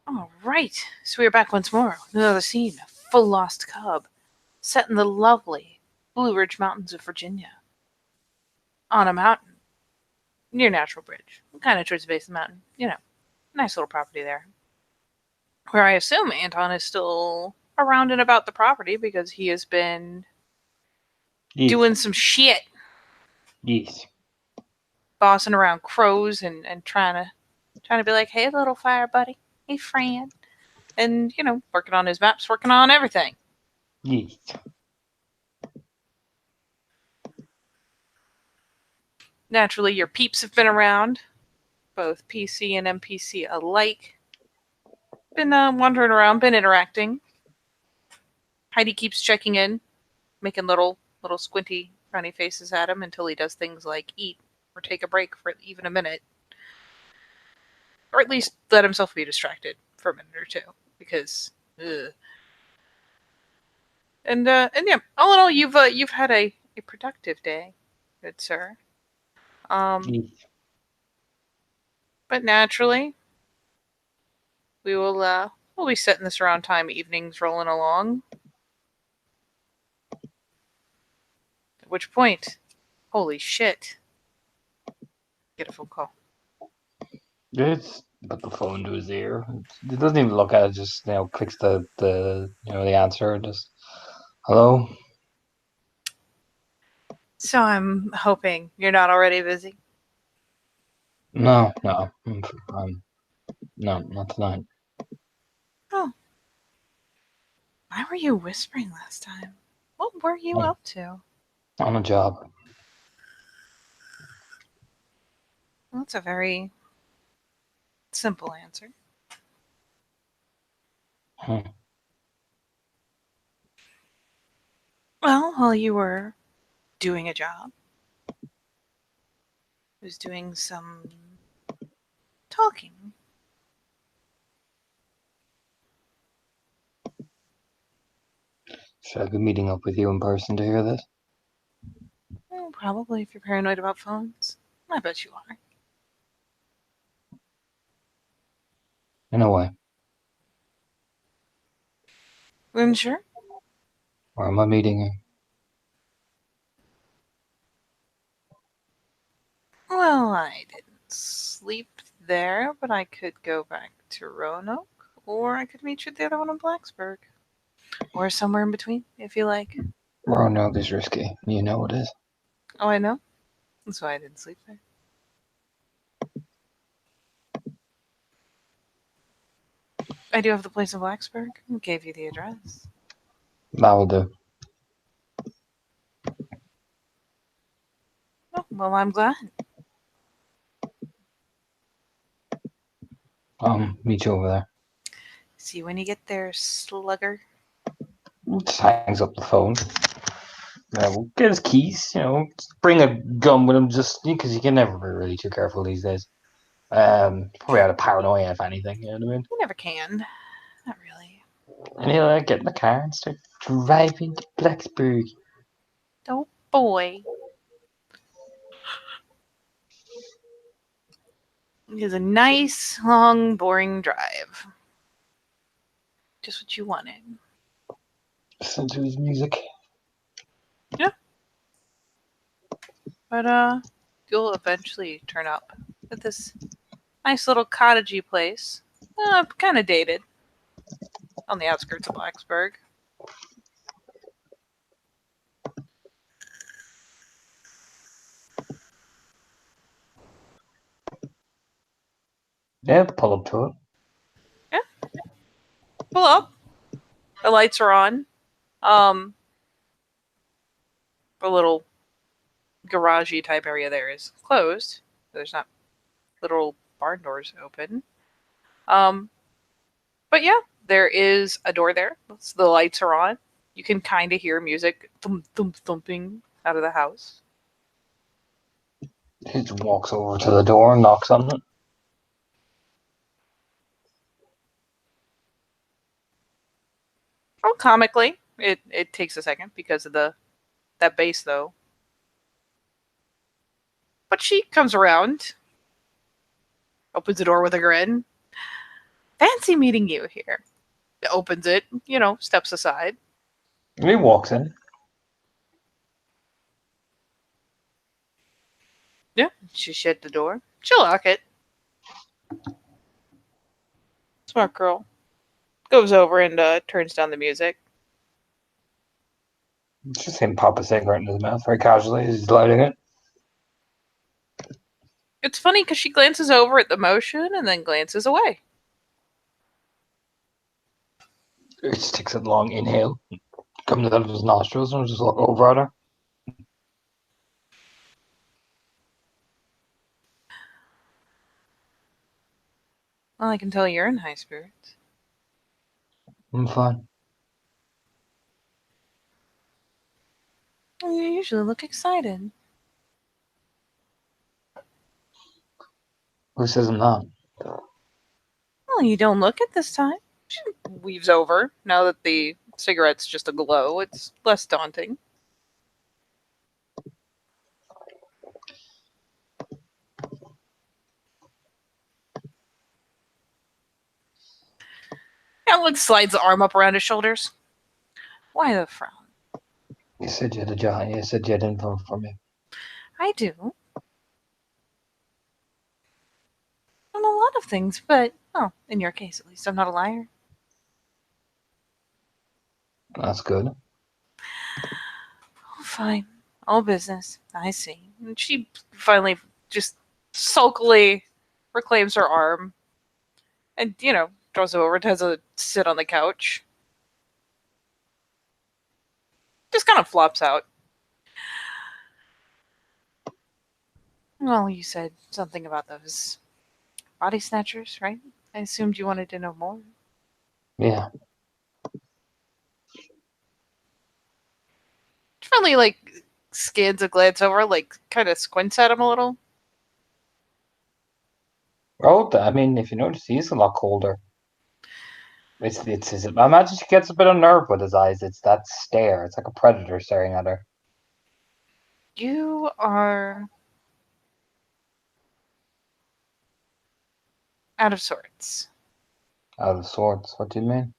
All right, so we are back once more with another scene of Full Lost Cub, set in the lovely Blue Ridge Mountains of Virginia. On a mountain, near Natural Bridge, kind of towards the base of the mountain. Nice little property there. Where I assume Anton is still around and about the property because he has been doing some shit. Yes. Bossing around crows and trying to be like, hey, little fire buddy, hey, friend. And, working on his maps, working on everything. Yes. Naturally, your peeps have been around, both PC and NPC alike. Been wandering around, been interacting. Heidi keeps checking in, making little squinty, frowny faces at him until he does things like eat or take a break for even a minute. Or at least let himself be distracted for a minute or two, because ugh. And yeah, all in all, you've had a productive day, good sir. Yes. But naturally, we'll be setting this around time evenings rolling along. At which point, holy shit, get a phone call. It's put the phone to his ear. It doesn't even look at it. Just clicks the answer. Just hello. So I'm hoping you're not already busy. No, no, not tonight. Oh, why were you whispering last time? What were you up to? On a job. Well, that's a very simple answer. Well, while you were doing a job, I was doing some talking. Should I be meeting up with you in person to hear this? Well, probably if you're paranoid about phones. I bet you are. In a way. Sure. Where am I meeting you? Well, I didn't sleep there, but I could go back to Roanoke, or I could meet you at the other one in Blacksburg. Or somewhere in between, if you like. Roanoke is risky. You know it is. Oh, I know. That's why I didn't sleep there. I do have the place in Blacksburg. I gave you the address. That will do. Oh, well, I'm glad. Meet you over there. See you when you get there, slugger. Just hangs up the phone. We'll get his keys. Bring a gun with him just because you can never be really too careful these days. Probably out of paranoia, if anything. You know what I mean? You never can. Not really. And he'll get in the car and start driving to Blacksburg. Oh, boy. It is a nice, long, boring drive. Just what you wanted. Listen to his music. Yeah. But, you'll eventually turn up at this nice little cottagey place. Kind of dated. On the outskirts of Blacksburg. Yeah, pull up to it. Yeah. Pull up. The lights are on. The little garagey type area there is closed. There's not literal barn doors open. But yeah, there is a door there. The lights are on. You can kind of hear music thumping out of the house. He just walks over to the door and knocks on it. Oh, comically, it takes a second because of that bass though. But she comes around, opens the door with a grin. Fancy meeting you here. Opens it, steps aside. And he walks in. Yeah, she shut the door. She'll lock it. Smart girl. Goes over and turns down the music. It's just him pop a cigarette in his mouth very casually as he's lighting it. It's funny because she glances over at the motion and then glances away. He just takes a long inhale, comes out of his nostrils, and just look over at her. Well, I can tell you're in high spirits. I'm fine. You usually look excited. Who says I'm not? Well, you don't look it this time. She weaves over. Now that the cigarette's just a glow, it's less daunting. Alex slides the arm up around his shoulders. Why the frown? You said you had a job. You said you had info for me. I do. On a lot of things, but, well, in your case, at least I'm not a liar. That's good. Oh, fine. All business. I see. And she finally just sulkily reclaims her arm and, draws over and has a sit on the couch. Just kind of flops out. Well, you said something about those body snatchers, right? I assumed you wanted to know more. Yeah. She finally, scans a glance over, kind of squints at him a little. Well, I mean, if you notice, he's a lot colder. It's his. I imagine she gets a bit unnerved with his eyes. It's that stare. It's like a predator staring at her. You are out of sorts. Out of sorts. What do you mean?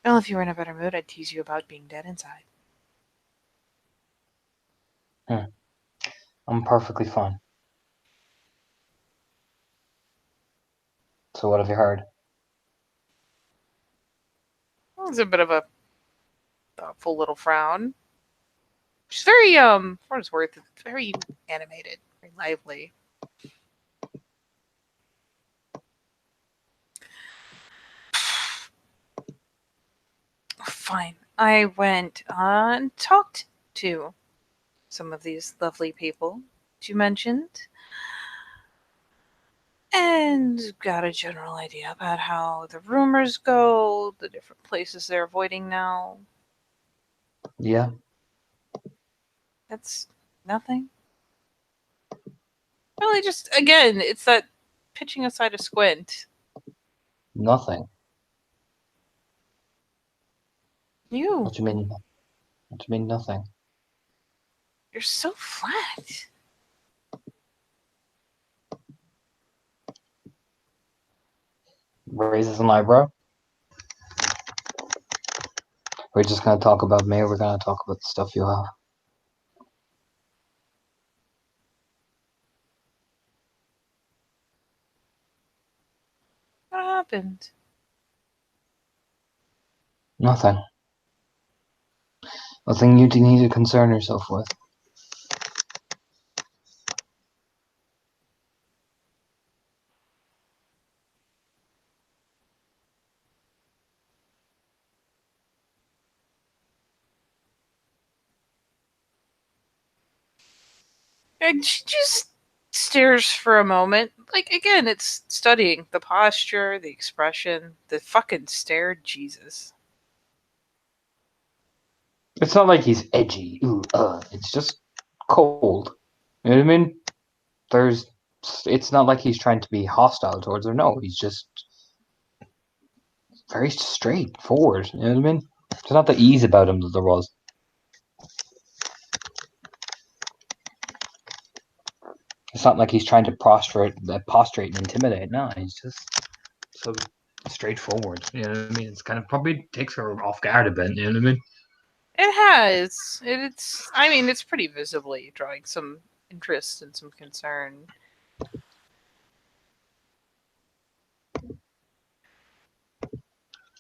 Well, if you were in a better mood, I'd tease you about being dead inside. I'm perfectly fine. So what have you heard? Well, there's a bit of a thoughtful little frown. She's very, for what it's worth, very animated, very lively. Fine. I went and talked to some of these lovely people that you mentioned and got a general idea about how the rumors go, the different places they're avoiding now. Yeah. That's nothing. Really, just again, it's that pitching aside a squint. Nothing. You, What do you mean? What do you mean nothing? you're so flat. Raises an eyebrow. We're just gonna talk about me. Or we're gonna talk about the stuff you have. What happened? Nothing. Nothing you need to concern yourself with. And she just stares for a moment. Again, it's studying the posture, the expression, the fucking stare. Jesus. It's not like he's edgy. It's just cold. You know what I mean? It's not like he's trying to be hostile towards her. No, he's just very straightforward. You know what I mean? There's not the ease about him that there was. It's not like he's trying to prostrate and intimidate. No, he's just so straightforward. You know what I mean? It's kind of probably takes her off guard a bit. You know what I mean? It has. It's. I mean, it's pretty visibly drawing some interest and some concern.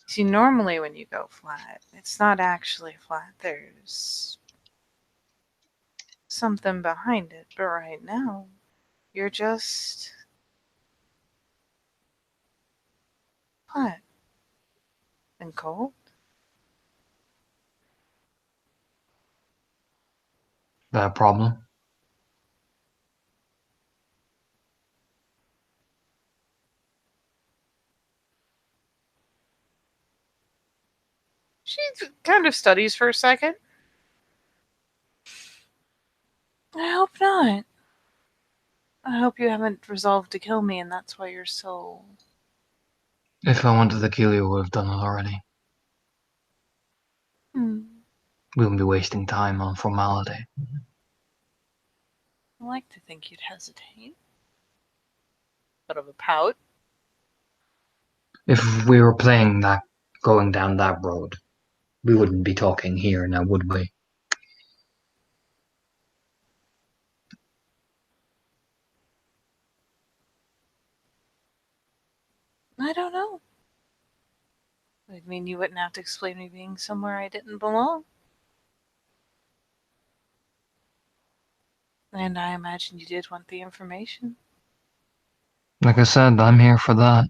See, normally when you go flat, it's not actually flat. There's something behind it. But right now, you're just flat and cold. That problem. She kind of studies for a second. I hope not. I hope you haven't resolved to kill me, and that's why you're so. If I wanted to kill you, I would have done it already. Hmm. We wouldn't be wasting time on formality. I like to think you'd hesitate. Bit of a pout. If we were playing that, going down that road, we wouldn't be talking here now, would we? I don't know. I mean, you wouldn't have to explain me being somewhere I didn't belong. And I imagine you did want the information. Like I said, I'm here for that.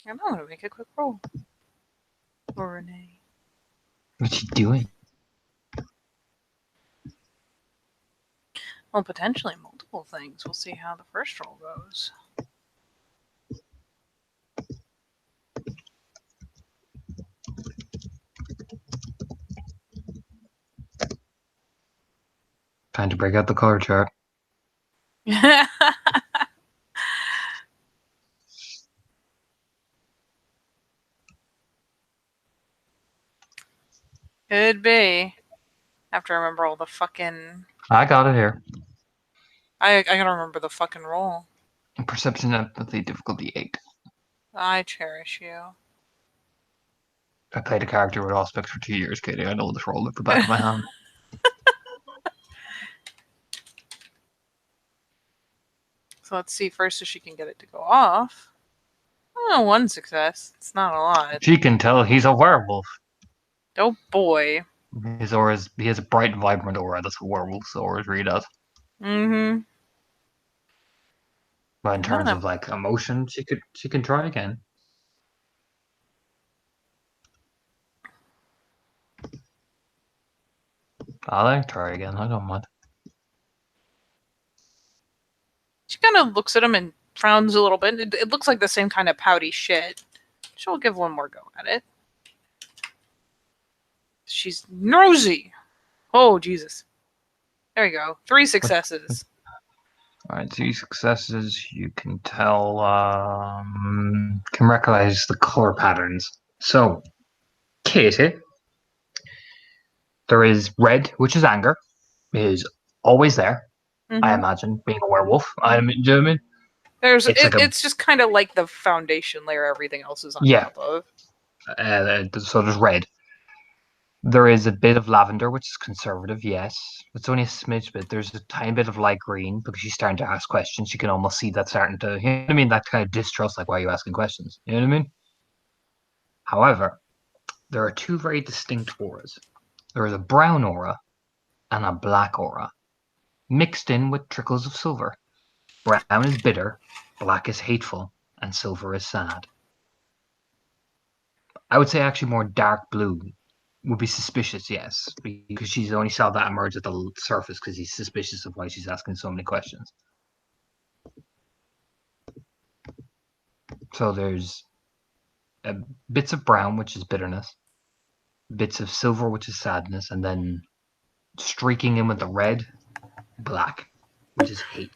And I want to make a quick roll. For Renee. What's he doing? Well, potentially multiple things. We'll see how the first roll goes. Trying to break out the color chart. Could be. I have to remember all the fucking. I got it here. I gotta remember the fucking roll. Perception, empathy, difficulty 8. I cherish you. I played a character with aspects for 2 years, Katie. I know this roll at the back of my hand. So let's see first if she can get it to go off. Oh, one success. It's not a lot. She can tell he's a werewolf. Oh boy. His aura is, he has a bright, vibrant aura. That's what werewolf's auras really does. Mm-hmm. But in terms None of like emotion, she can try again. I'll let her try again. I don't mind. She kind of looks at him and frowns a little bit. It looks like the same kind of pouty shit. She'll give one more go at it. She's nosy. Oh, Jesus. There you go. 3 successes. Alright, 2 successes. You can tell, can recognize the color patterns. So, Katie, there is red, which is anger, is always there. Mm-hmm. I imagine being a werewolf. Do you know what I mean? It's just kind of like the foundation layer everything else is on top of. So there's red. There is a bit of lavender, which is conservative, yes. It's only a smidge bit. There's a tiny bit of light green because she's starting to ask questions. You can almost see that starting to, you know what I mean? That kind of distrust, like, why are you asking questions? You know what I mean? However, there are 2 very distinct auras. There is a brown aura and a black aura, mixed in with trickles of silver. Brown is bitter, black is hateful, and silver is sad. I would say actually more dark blue would be suspicious, yes, because she's only saw that emerge at the surface because he's suspicious of why she's asking so many questions. So there's bits of brown, which is bitterness, bits of silver, which is sadness, and then streaking in with the red black, which is hate.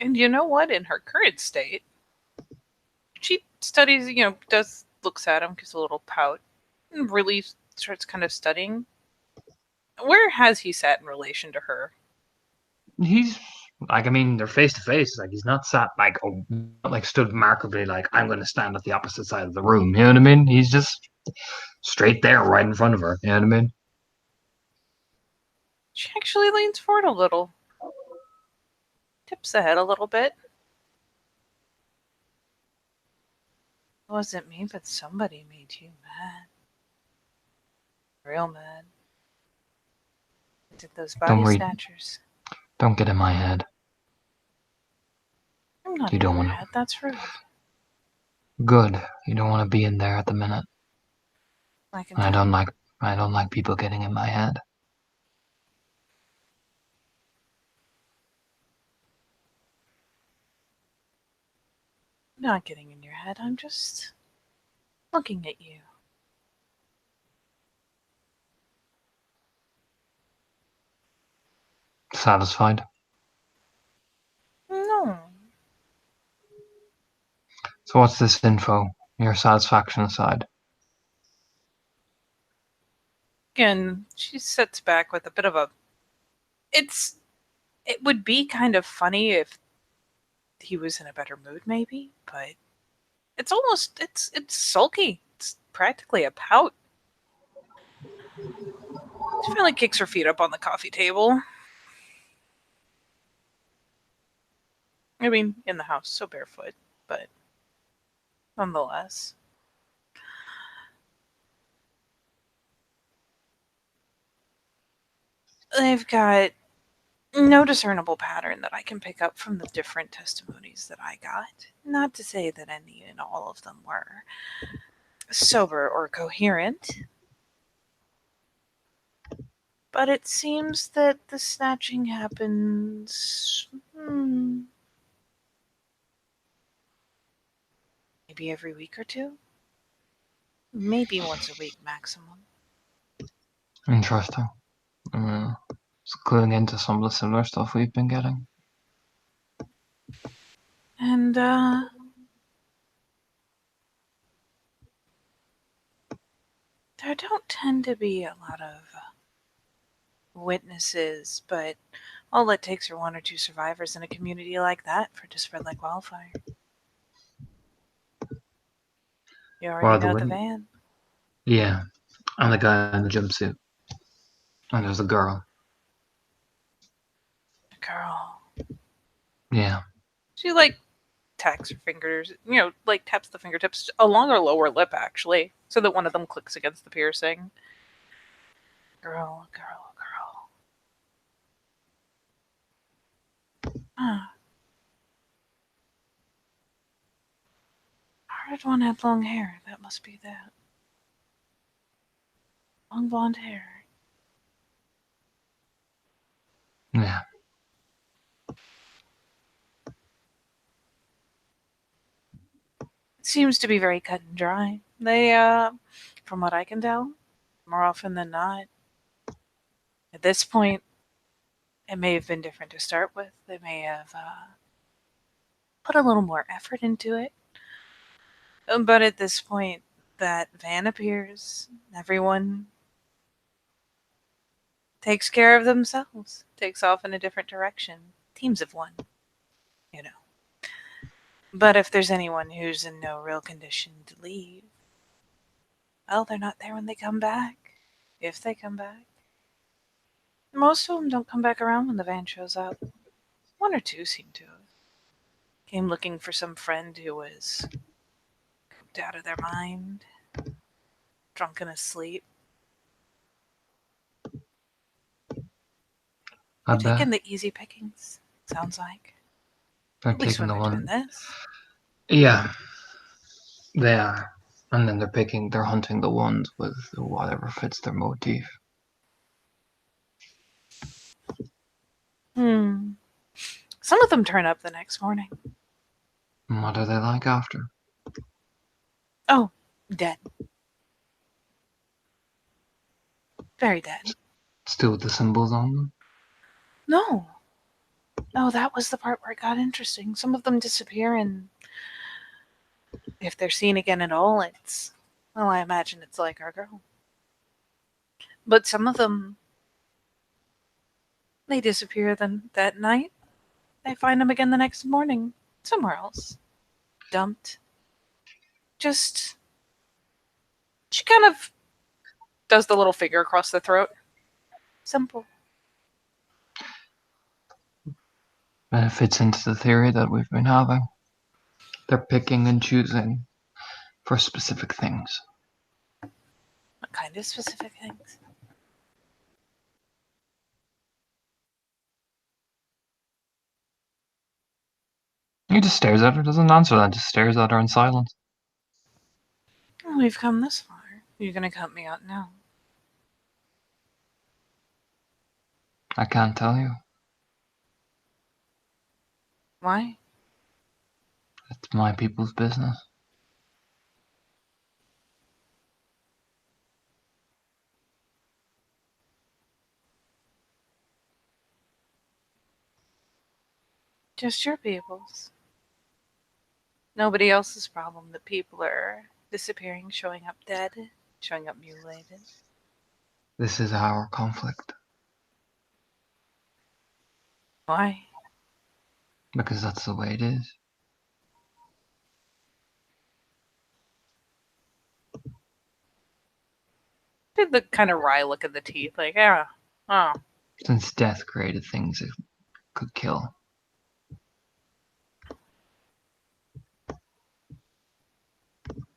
And you know what? In her current state, she studies, looks at him, gives a little pout, and really starts kind of studying. Where has he sat in relation to her? He's like, I mean, they're face to face. Like, he's not sat like, not like stood remarkably like, I'm going to stand at the opposite side of the room. You know what I mean? He's just straight there, right in front of her. You know what I mean? She actually leans forward a little, tips the head a little bit. It wasn't me, but somebody made you mad. Real mad. Did those Don't body worry. snatchers. Don't get in my head. I'm not You in don't your want to. head, that's rude. Good. You don't want to be in there at the minute. I can I tell. don't like people getting in my head. I'm not getting in your head, I'm just looking at you. Satisfied? No. So what's this info? Your satisfaction aside. Again, she sits back with a bit of a. It would be kind of funny if he was in a better mood, maybe, but it's sulky. It's practically a pout. She finally kicks her feet up on the coffee table. I mean, in the house, so barefoot, but nonetheless. They've got no discernible pattern that I can pick up from the different testimonies that I got. Not to say that any and all of them were sober or coherent, but it seems that the snatching happens maybe every week or two, maybe once a week maximum. Interesting. It's cluing into some of the similar stuff we've been getting. And there don't tend to be a lot of witnesses, but all it takes are one or two survivors in a community like that for it to spread like wildfire. You already know the van. Yeah, and the guy in the jumpsuit. And there's a girl. The girl. Yeah. She taps her fingers, taps the fingertips along her lower lip actually, so that one of them clicks against the piercing. Girl, girl, girl. Ah. Heard one had long hair. That must be that. Long blonde hair. Yeah. It seems to be very cut and dry. They, from what I can tell, more often than not, at this point, it may have been different to start with. They may have put a little more effort into it. But at this point, that van appears. Everyone takes care of themselves, takes off in a different direction. Teams of one, you know. But if there's anyone who's in no real condition to leave, well, they're not there when they come back. If they come back. Most of them don't come back around when the van shows up. One or two seem to have. Came looking for some friend who was cooped out of their mind, drunk and asleep. I They're bet taking the easy pickings, sounds like. they're At least taking when the they're doing one. this. Yeah, they are. And then they're hunting the ones with whatever fits their motif. Some of them turn up the next morning. And what are they like after? Oh, dead. Very dead. Still with the symbols on them? No. No, that was the part where it got interesting. Some of them disappear, and if they're seen again at all, it's. Well, I imagine it's like our girl. But some of them, they disappear then that night. They find them again the next morning, somewhere else. Dumped. Just. She kind of does the little figure across the throat. Simple. And it fits into the theory that we've been having. They're picking and choosing for specific things. What kind of specific things? He just stares at her, doesn't answer that, just stares at her in silence. Well, we've come this far. You're gonna cut me out now. I can't tell you. Why? It's my people's business. Just your people's. Nobody else's problem that people are disappearing, showing up dead, showing up mutilated. This is our conflict. Why? Because that's the way it is. Did the kind of wry look at the teeth, like, yeah, oh. Since death created things it could kill.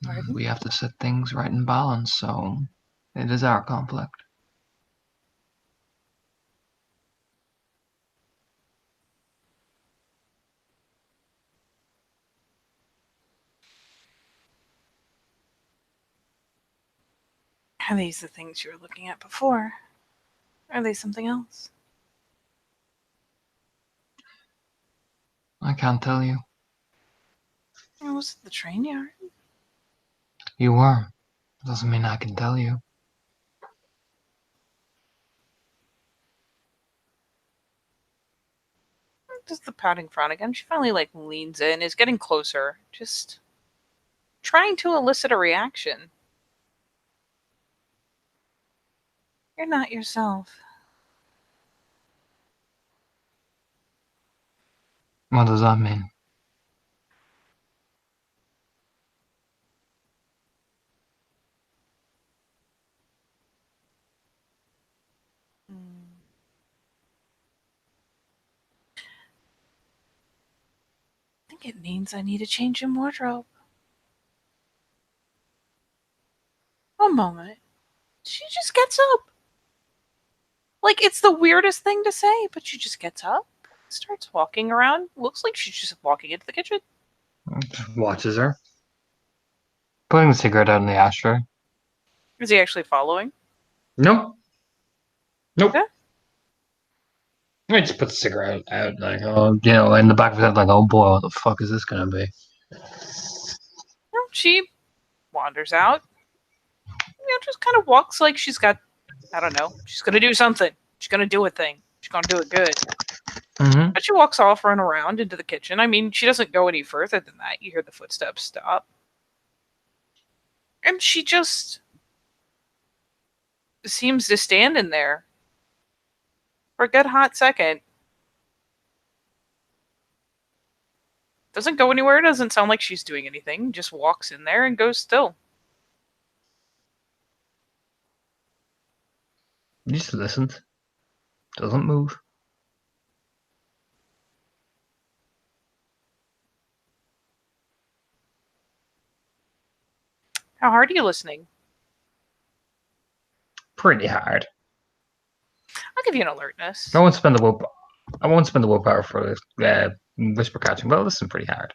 Pardon? We have to set things right in balance, so it is our conflict. Are these the things you were looking at before? Are they something else? I can't tell you. Or was it the train yard? You were. Doesn't mean I can tell you. Just the pouting frown again. She finally leans in, is getting closer, just trying to elicit a reaction. You're not yourself. What does that mean? I think it means I need a change in wardrobe. One moment. She just gets up. It's the weirdest thing to say, but she just gets up, starts walking around. Looks like she's just walking into the kitchen. Just watches her. Putting the cigarette out in the ashtray. Is he actually following? Nope. Nope. Yeah. I just put the cigarette out, in the back of his head, oh boy, what the fuck is this gonna be? No, she wanders out. Just kind of walks like she's got, I don't know, she's gonna do something. She's gonna do a thing. She's gonna do it good. Mm-hmm. But she walks off, run around into the kitchen. I mean, she doesn't go any further than that. You hear the footsteps stop. And she just seems to stand in there for a good hot second. Doesn't go anywhere, doesn't sound like she's doing anything. Just walks in there and goes still. Just listens. Doesn't move. How hard are you listening? Pretty hard. I'll give you an alertness. I won't spend the willpower for whisper catching, but listen pretty hard.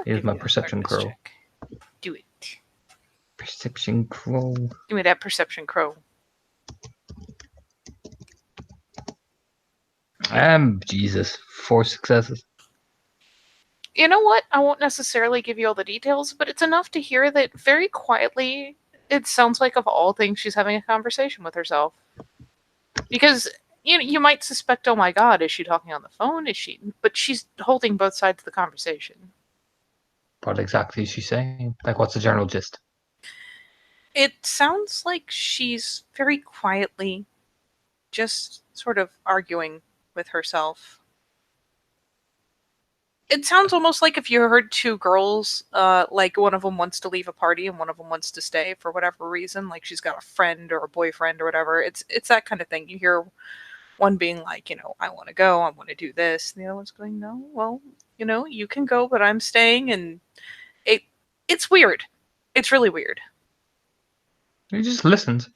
Here's my perception crow. Check. Do it. Perception crow. Give me that perception crow. Jesus. 4 successes. You know what? I won't necessarily give you all the details, but it's enough to hear that very quietly it sounds like of all things she's having a conversation with herself. Because you might suspect, oh my god, is she talking on the phone? Is she? But she's holding both sides of the conversation. What exactly is she saying? Like, what's the general gist? It sounds like she's very quietly just sort of arguing with herself. It sounds almost like if you heard two girls, like one of them wants to leave a party and one of them wants to stay for whatever reason, like she's got a friend or a boyfriend or whatever. It's that kind of thing. You hear one being like, I want to go, I want to do this, and the other one's going, no, well, you can go, but I'm staying, and it it's weird. It's really weird. He just listens.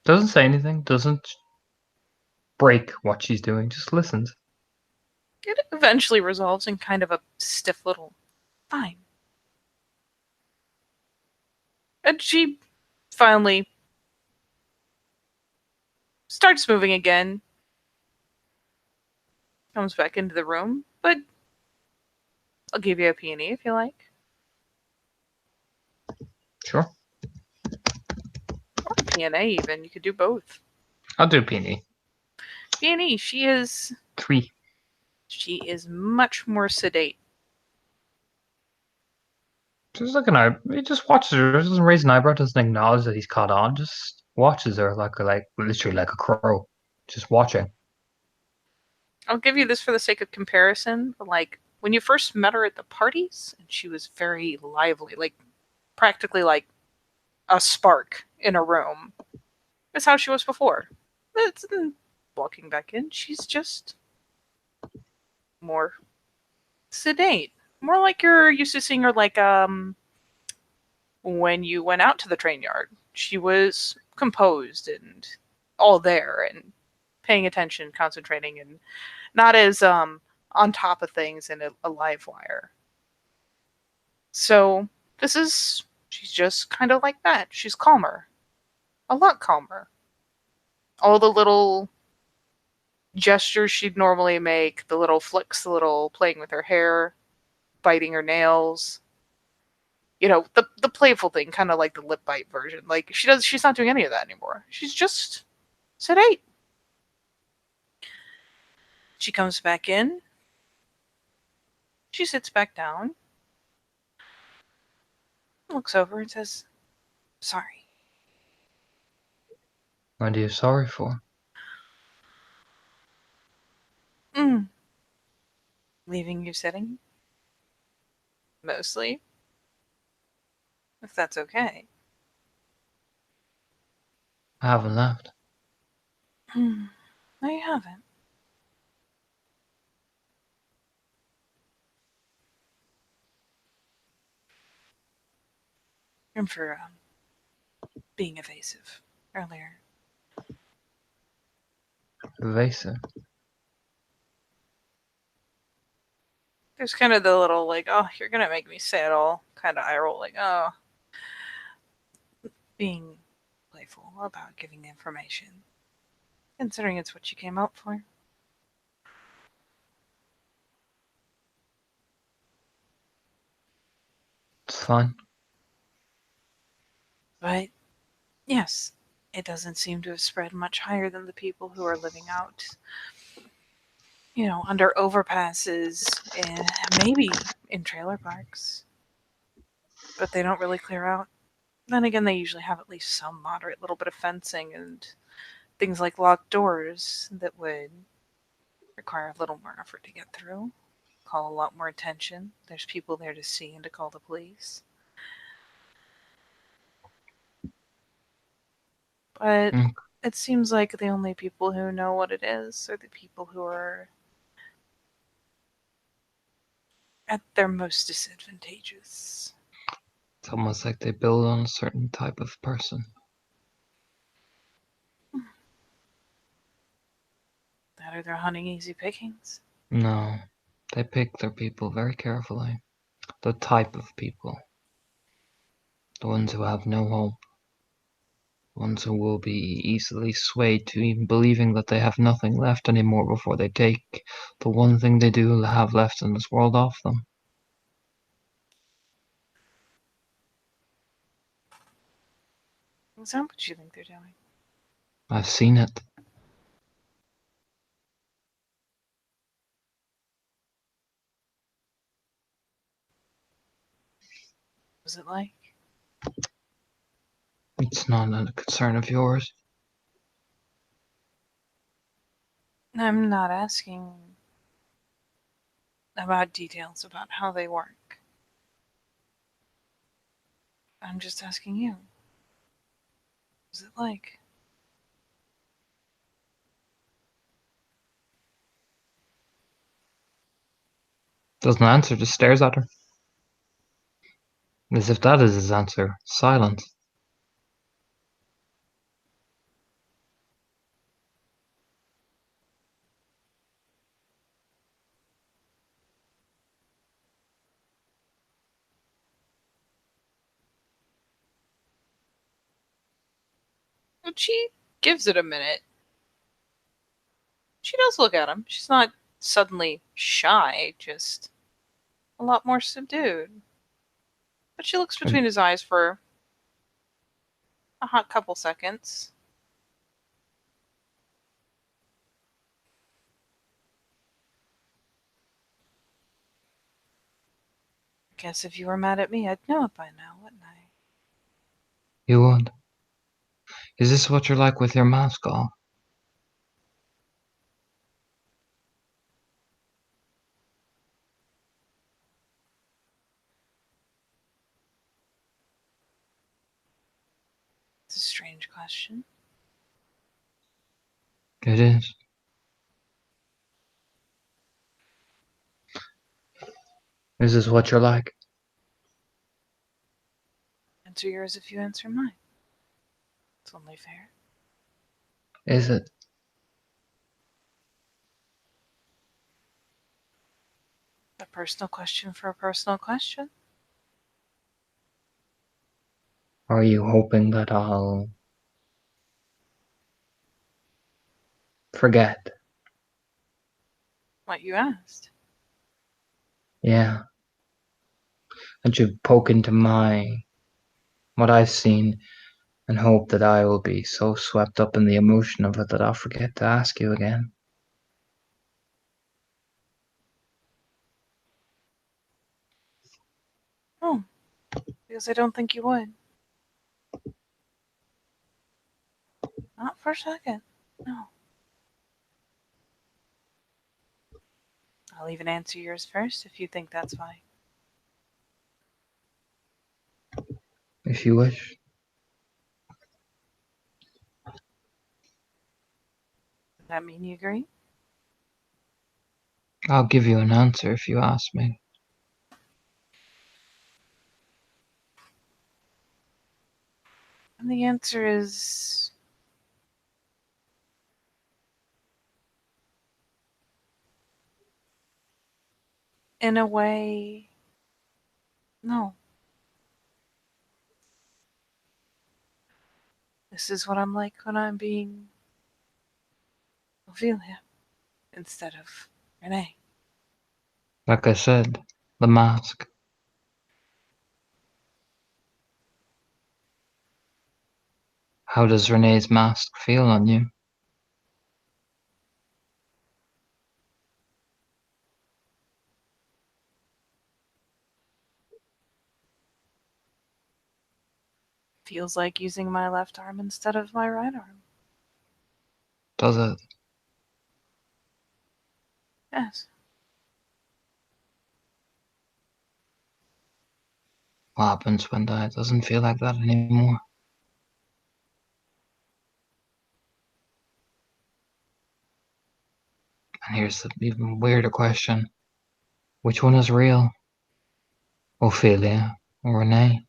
Doesn't say anything. Doesn't break what she's doing. Just listens. It eventually resolves in kind of a stiff little fine. And she finally starts moving again, comes back into the room, but I'll give you a peony if you like. Sure. Or a PNA even. You could do both. I'll do Peony. Peony, she is 3. much more sedate. Just looking at her. He just watches her. Doesn't raise an eyebrow. Doesn't acknowledge that he's caught on. Just watches her like literally like a crow. Just watching. I'll give you this for the sake of comparison, but like when you first met her at the parties, and she was very lively, like practically like a spark in a room. That's how she was before. It's, walking back in, she's just more sedate. More like you're used to seeing her like when you went out to the train yard. She was composed and all there and paying attention, concentrating, and not as on top of things and a live wire. So she's just kind of like that. She's calmer, a lot calmer. All the little gestures she'd normally make, the little flicks, the little playing with her hair, biting her nails, the playful thing, kind of like the lip bite version. Like she's not doing any of that anymore. She's just sedate. She comes back in. She sits back down, looks over and says, "Sorry." What are you sorry for? Leaving you sitting? Mostly. If that's okay. I haven't left. No, you haven't. And for being evasive earlier. Evasive. There's kind of the little like, oh, you're gonna make me say it all kind of eye roll, like, oh, being playful about giving the information, considering it's what you came out for. It's fine. But yes, it doesn't seem to have spread much higher than the people who are living out, under overpasses and maybe in trailer parks. But they don't really clear out. Then again, they usually have at least some moderate little bit of fencing and things like locked doors that would require a little more effort to get through, call a lot more attention. There's people there to see and to call the police. But it seems like the only people who know what it is are the people who are at their most disadvantageous. It's almost like they build on a certain type of person. That or they're hunting easy pickings. No, they pick their people very carefully. The type of people. The ones who have no hope. The ones who will be easily swayed to even believing that they have nothing left anymore before they take the one thing they do have left in this world off them. Is that what you think they're doing? I've seen it. What was it like? It's not a concern of yours. I'm not asking about details about how they work. I'm just asking you. What was it like? Doesn't answer, just stares at her. As if that is his answer. Silence. But she gives it a minute. She does look at him. She's not suddenly shy, just a lot more subdued. But she looks between his eyes for a hot couple seconds. Guess if you were mad at me, I'd know it by now, wouldn't I? You would. Is this what you're like with your mask off? It's a strange question. It is. Is this what you're like? Answer yours if you answer mine. It's only fair. Is it? A personal question for a personal question. Are you hoping that I'll forget? What you asked. Yeah. And you poke into what I've seen and hope that I will be so swept up in the emotion of it that I'll forget to ask you again. Oh, because I don't think you would. Not for a second. No. I'll even answer yours first if you think that's fine. If you wish. Does that mean you agree? I'll give you an answer if you ask me. And the answer is in a way, no. This is what I'm like when I'm being Ophelia instead of Renee. Like I said, the mask. How does Renee's mask feel on you? Feels like using my left arm instead of my right arm. Does it? Yes. What happens when that doesn't feel like that anymore? And here's the even weirder question. Which one is real? Ophelia or Renee?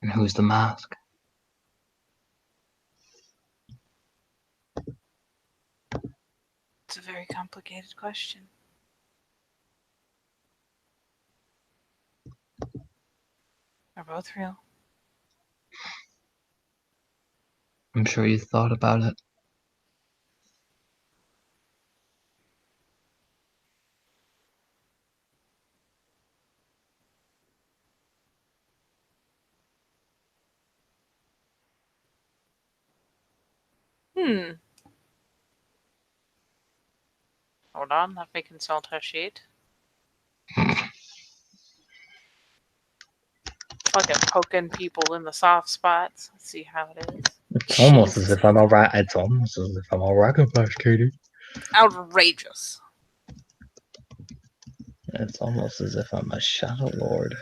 And who's the mask? It's a very complicated question. They're both real. I'm sure you thought about it. Hmm. Hold on, let me consult her sheet. Fucking poking people in the soft spots. Let's see how it is. It's almost as Jesus. if I'm alright. It's almost as if I'm alright, Katie. Outrageous. It's almost as if I'm a Shadow Lord,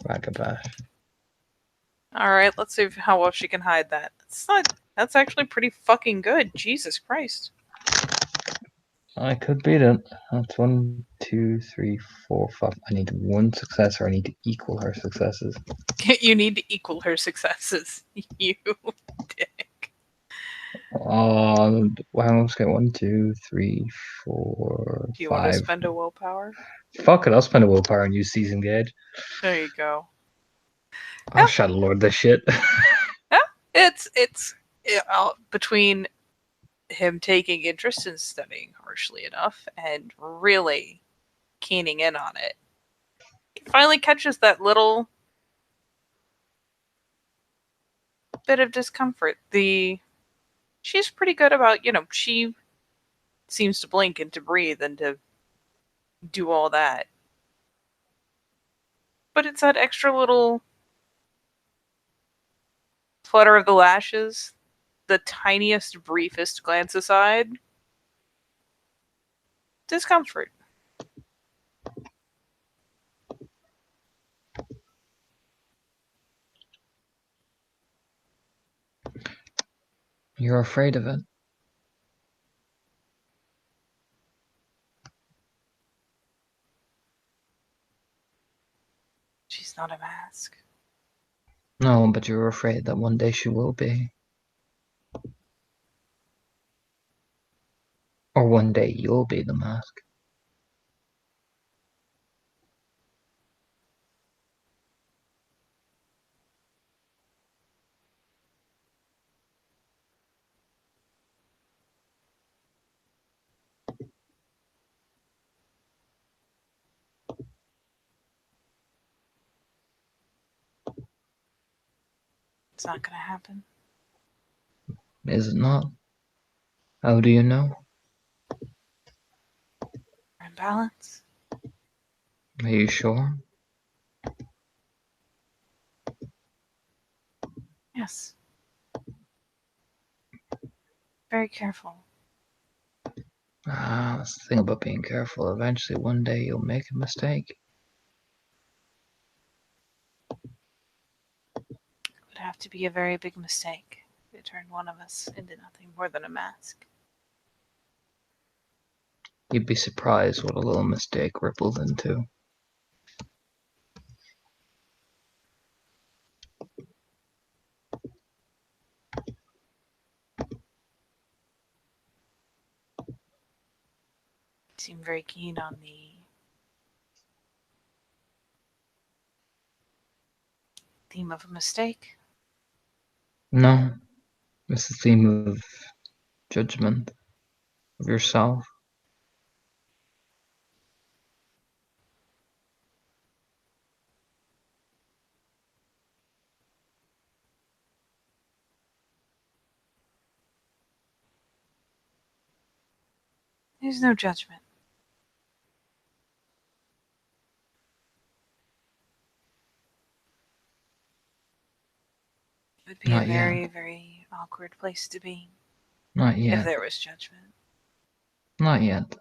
Ragabash. Alright, let's see how well she can hide that. That's actually pretty fucking good. Jesus Christ. I could beat it. That's 1, 2, 3, 4, 5. I need one success, or I need to equal her successes. You need to equal her successes. You dick. Well, let's get 1, 2, 3, 4, Do you want to 5. spend a willpower? Fuck it, I'll spend a willpower and use Season Gauge. There you go. I'll Yeah. Shadow Lord this shit. It's between him taking interest in studying harshly enough and really keening in on it. He finally catches that little bit of discomfort. She's pretty good about, she seems to blink and to breathe and to do all that. But it's that extra little flutter of the lashes, the tiniest, briefest glance aside. Discomfort. You're afraid of it. She's not a mask. No, but you're afraid that one day she will be. Or one day you'll be the mask. It's not gonna happen. Is it not? How do you know? We're in balance. Are you sure? Yes. Very careful. That's the thing about being careful. Eventually, one day you'll make a mistake. It would have to be a very big mistake to turn one of us into nothing more than a mask. You'd be surprised what a little mistake ripples into. You seem very keen on the theme of a mistake. No, it's the theme of judgment of yourself. There's no judgment. It would be a Not very, yet. very awkward place to be Not if yet. there was judgment. Not yet.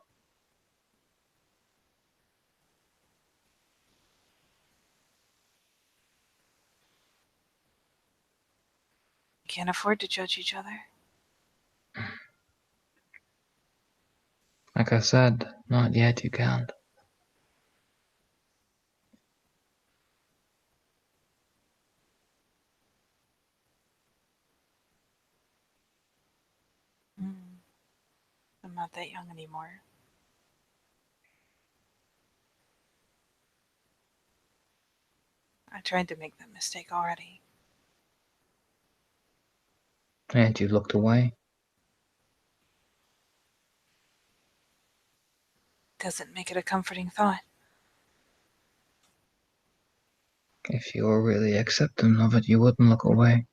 We can't afford to judge each other. Like I said, not yet, you can't. I'm not that young anymore. I tried to make that mistake already. And you looked away. Doesn't make it a comforting thought. If you were really accepting of it, you wouldn't look away.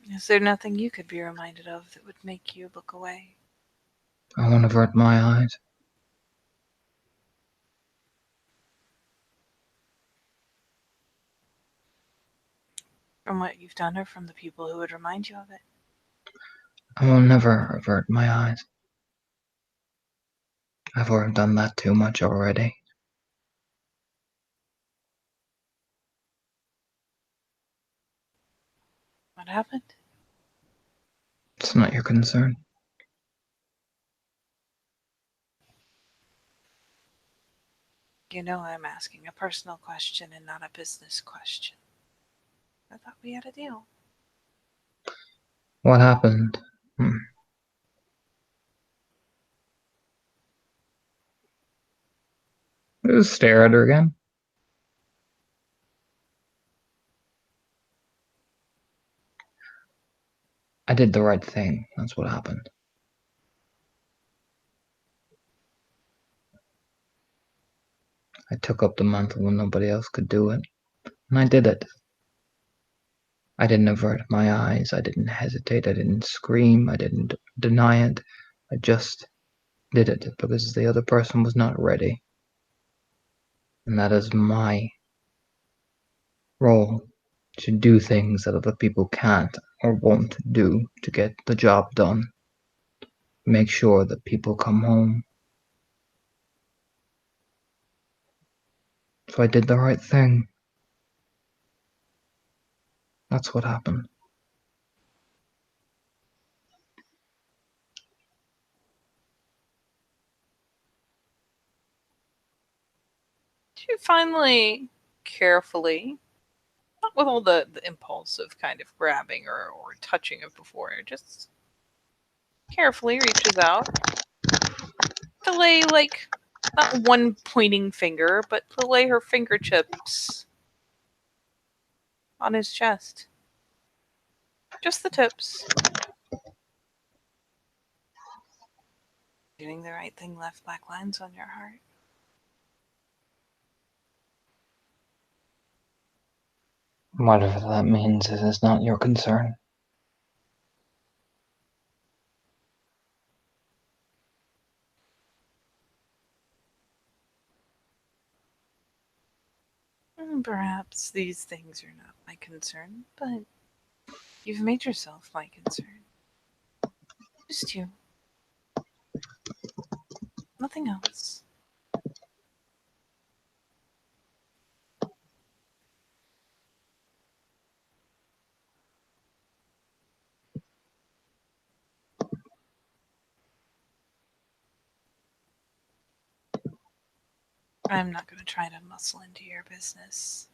Is there nothing you could be reminded of that would make you look away? I won't avert my eyes. From what you've done or from the people who would remind you of it? I will never avert my eyes. I've already done that too much already. What happened? It's not your concern. You know I'm asking a personal question and not a business question. I thought we had a deal. What happened? Just stare at her again. I did the right thing. That's what happened. I took up the mantle when nobody else could do it. And I did it. I didn't avert my eyes. I didn't hesitate. I didn't scream. I didn't deny it. I just did it because the other person was not ready. And that is my role, to do things that other people can't or won't do to get the job done. Make sure that people come home. So I did the right thing. That's what happened. You finally, carefully, not with all the impulsive kind of grabbing or touching of before, just carefully reaches out to lay, like, not one pointing finger, but to lay her fingertips on his chest. Just the tips. Doing the right thing left black lines on your heart. Whatever that means, it is not your concern. Perhaps these things are not my concern, but you've made yourself my concern. Just you. Nothing else. I'm not going to try to muscle into your business.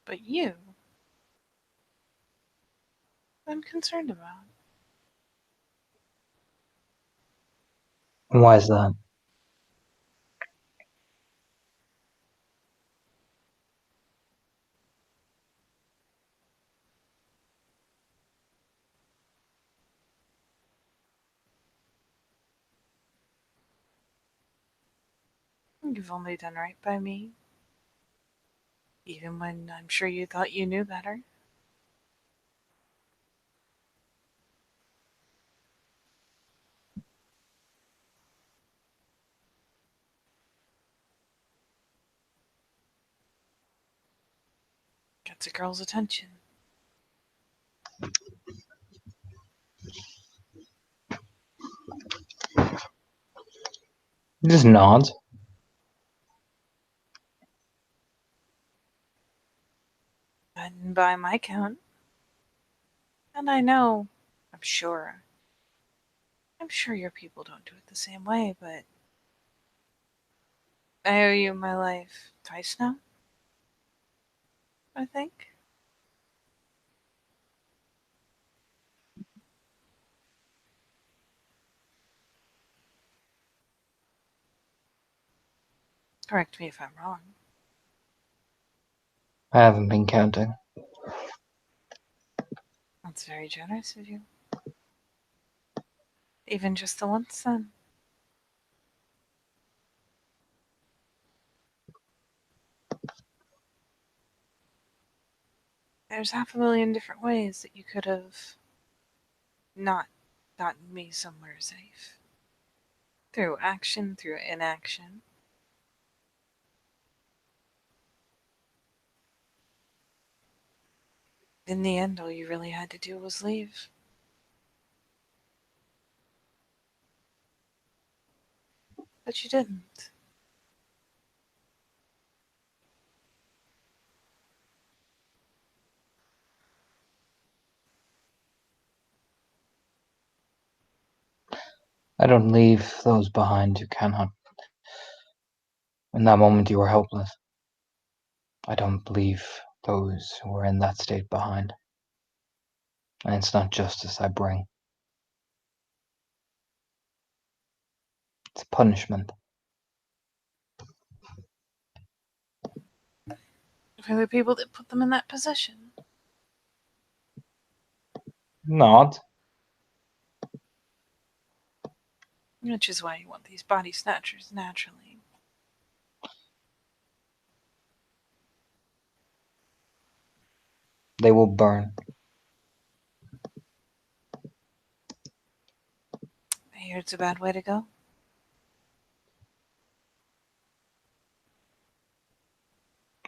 But you, I'm concerned about. Why is that? You've only done right by me, even when I'm sure you thought you knew better. Gets a girl's attention. Just nods. And by my count, and I know, I'm sure your people don't do it the same way, but I owe you my life twice now, I think. Correct me if I'm wrong. I haven't been counting. That's very generous of you. Even just the once, then. There's 500,000 different ways that you could have not gotten me somewhere safe. Through action, through inaction. In the end, all you really had to do was leave. But you didn't. I don't leave those behind who cannot. In that moment, you were helpless. I don't leave those who are in that state behind. And it's not justice I bring. It's punishment. For the people that put them in that position. Not. Which is why you want these body snatchers naturally. They will burn. I hear it's a bad way to go.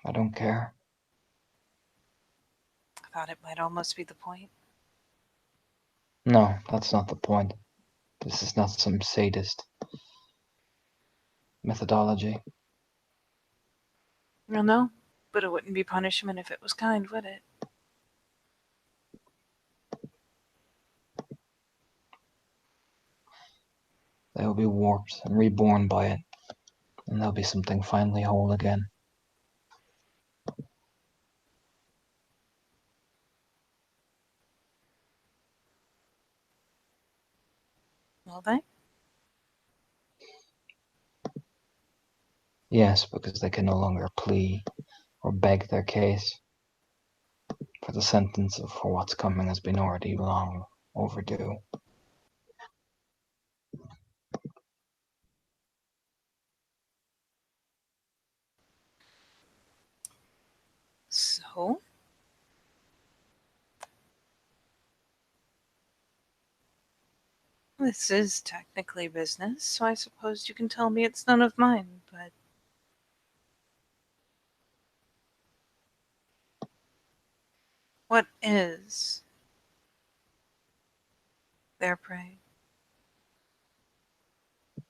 I don't care. I thought it might almost be the point. No, that's not the point. This is not some sadist methodology. Well, no, but it wouldn't be punishment if it was kind, would it? They will be warped and reborn by it, and there'll be something finally whole again. Will they? Yes, because they can no longer plea or beg their case, for the sentence for what's coming has been already long overdue. So? This is technically business, so I suppose you can tell me it's none of mine, but... What is their prey?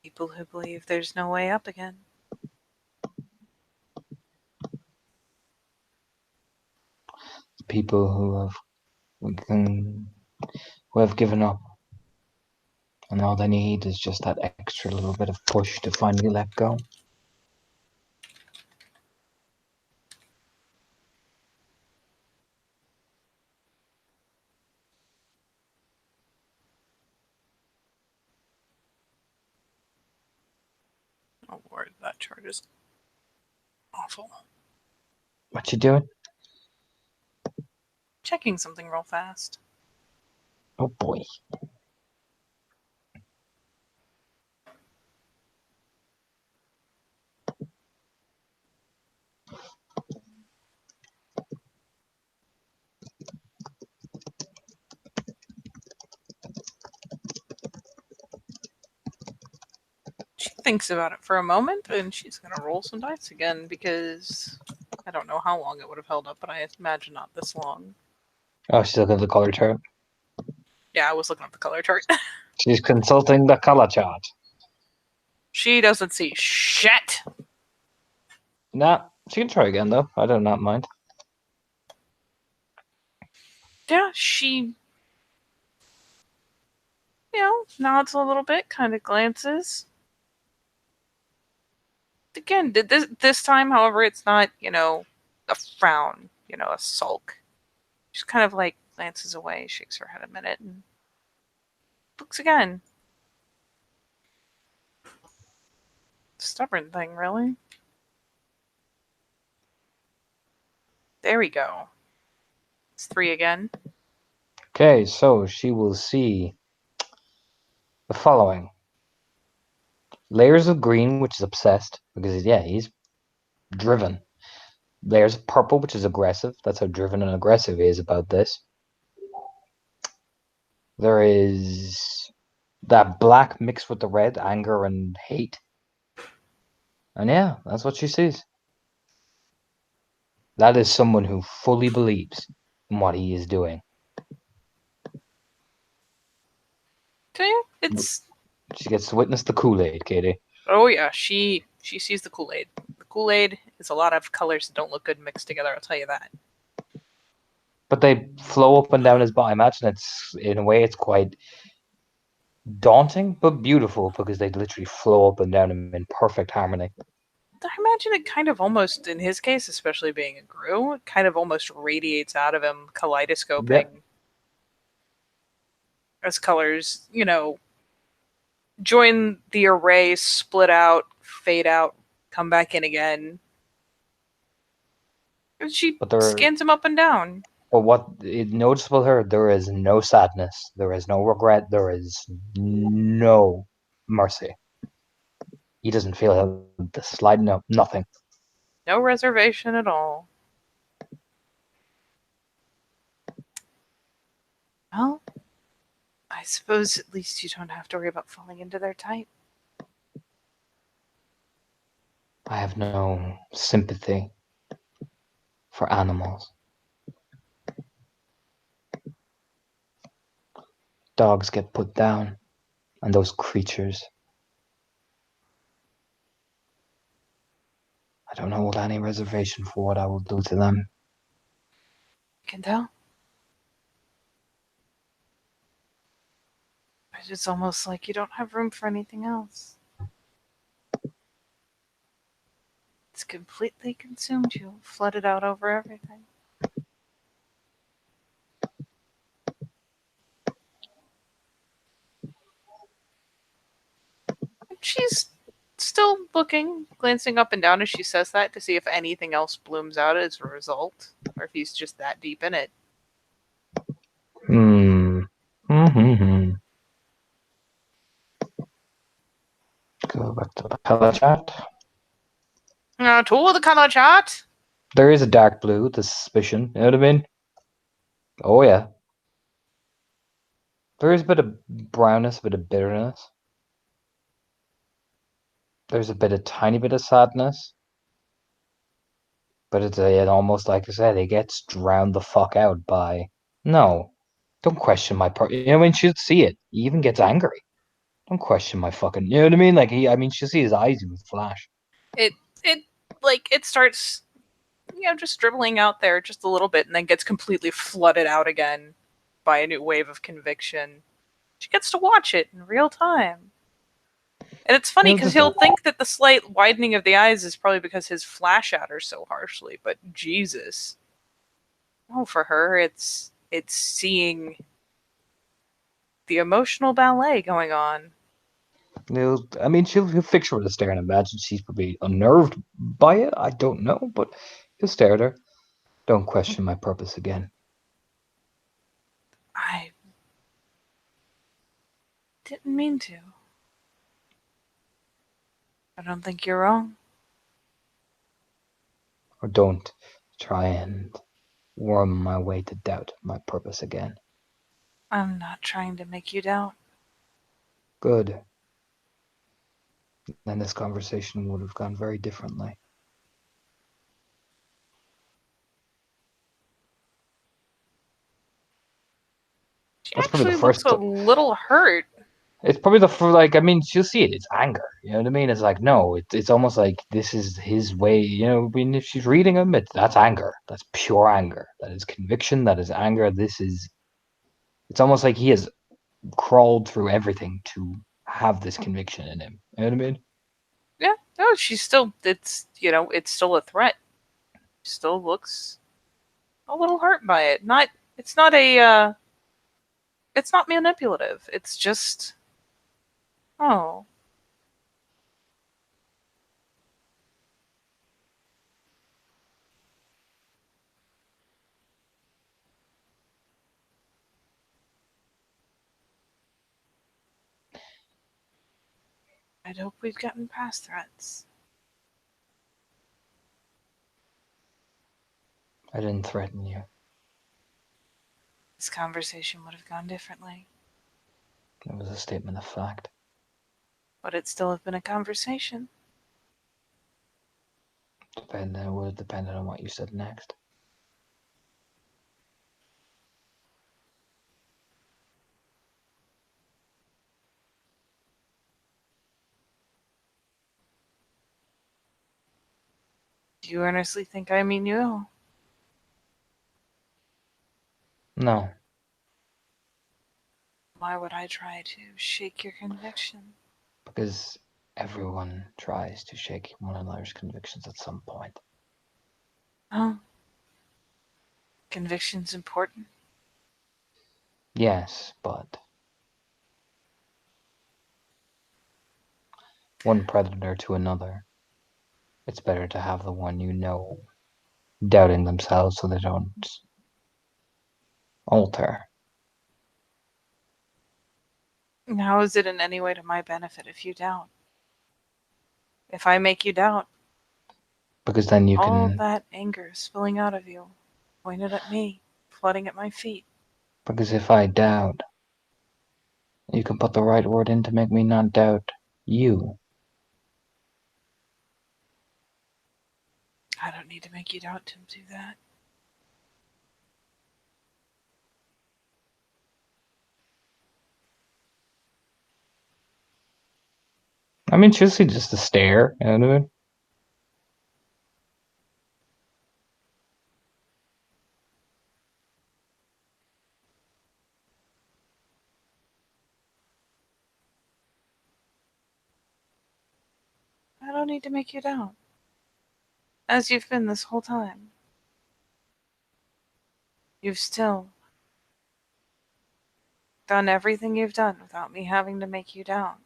People who believe there's no way up again. People who have given up, and all they need is just that extra little bit of push to finally let go. Oh lord, that chart is awful. What you doing? Checking something real fast. Oh boy. She thinks about it for a moment, and she's gonna roll some dice again, because I don't know how long it would have held up, but I imagine not this long. Oh, she's looking at the color chart. Yeah, I was looking at the color chart. She's consulting the color chart. She doesn't see shit. Nah, she can try again though. I do not mind. Yeah, she, nods a little bit, kind of glances. Again, did this time, however, it's not, a frown, a sulk. She kind of like glances away, shakes her head a minute, and looks again. Stubborn thing, really. There we go. It's 3 again. Okay, so she will see the following: layers of green, which is obsessed, because he's driven. Layers of purple, which is aggressive. That's how driven and aggressive he is about this. There is that black mixed with the red, anger and hate. And yeah, that's what she sees. That is someone who fully believes in what he is doing. Okay, it's She gets to witness the Kool-Aid, Katie. oh yeah, she sees the Kool-Aid. The Kool-Aid is a lot of colors that don't look good mixed together. I'll tell you that. But they flow up and down his body. I imagine it's, in a way, it's quite daunting, but beautiful because they literally flow up and down him in perfect harmony. I imagine it kind of almost, in his case, especially being a Gru, it kind of almost radiates out of him, kaleidoscoping Yep. as colors, join the array, split out, fade out, come back in again. And she But there, scans him up and down. but what is noticeable here, there is no sadness, there is no regret, there is no mercy. He doesn't feel the slight nothing. No reservation at all. Well, I suppose at least you don't have to worry about falling into their type. I have no sympathy for animals. Dogs get put down, and those creatures. I don't hold any reservation for what I will do to them. You can tell. But it's almost like you don't have room for anything else. It's completely consumed you, flooded out over everything. And she's still looking, glancing up and down as she says that to see if anything else blooms out as a result, or if he's just that deep in it. Mm-hmm. Go back to the color chart. To the color chart. There is a dark blue, the suspicion. You know what I mean? Oh yeah. There is a bit of brownness, a bit of bitterness. There's a tiny bit of sadness. But it's almost like I said, it gets drowned the fuck out by, no, don't question my part. You know, I mean, she'll see it. He even gets angry. Don't question my fucking, you know what I mean? Like, she'll see his eyes even flash. It it starts, just dribbling out there just a little bit, and then gets completely flooded out again by a new wave of conviction. She gets to watch it in real time. And it's funny because he'll think that the slight widening of the eyes is probably because his flash shatters so harshly, but Jesus. Oh, for her, it's seeing the emotional ballet going on. He'll fix her with a stare and imagine she's probably unnerved by it. I don't know, but he'll stare at her. Don't question my purpose again. I didn't mean to. I don't think you're wrong. Or don't try and worm my way to doubt my purpose again. I'm not trying to make you doubt. Good. Then this conversation would have gone very differently. She That's probably actually the first. looks a little hurt. It's probably she'll see it. It's anger. You know what I mean? It's like, no, it's almost like this is his way. You know, I mean, if she's reading him, that's anger. That's pure anger. That is conviction. That is anger. It's almost like he has crawled through everything to have this conviction in him. You know what I mean? Yeah, no, she's still, it's still a threat. She still looks a little hurt by it. It's not it's not manipulative. It's just, oh. I'd hope we've gotten past threats. I didn't threaten you. This conversation would have gone differently. It was a statement of fact. But it'd still have been a conversation. It would have depended on what you said next. Do you earnestly think I mean you ill? No, Why would I try to shake your conviction? because everyone tries to shake one another's convictions at some point. Oh. Conviction's important. Yes, but one predator to another, it's better to have the one you know doubting themselves so they don't alter. How is it in any way to my benefit if you doubt? If I make you doubt, Because then you all can. that anger spilling out of you, pointed at me, flooding at my feet. Because if I doubt, you can put the right word in to make me not doubt you. I don't need to make you doubt to do that. I mean, just a stare, you know what I mean? I don't need to make you doubt. As you've been this whole time. You've still done everything you've done without me having to make you doubt.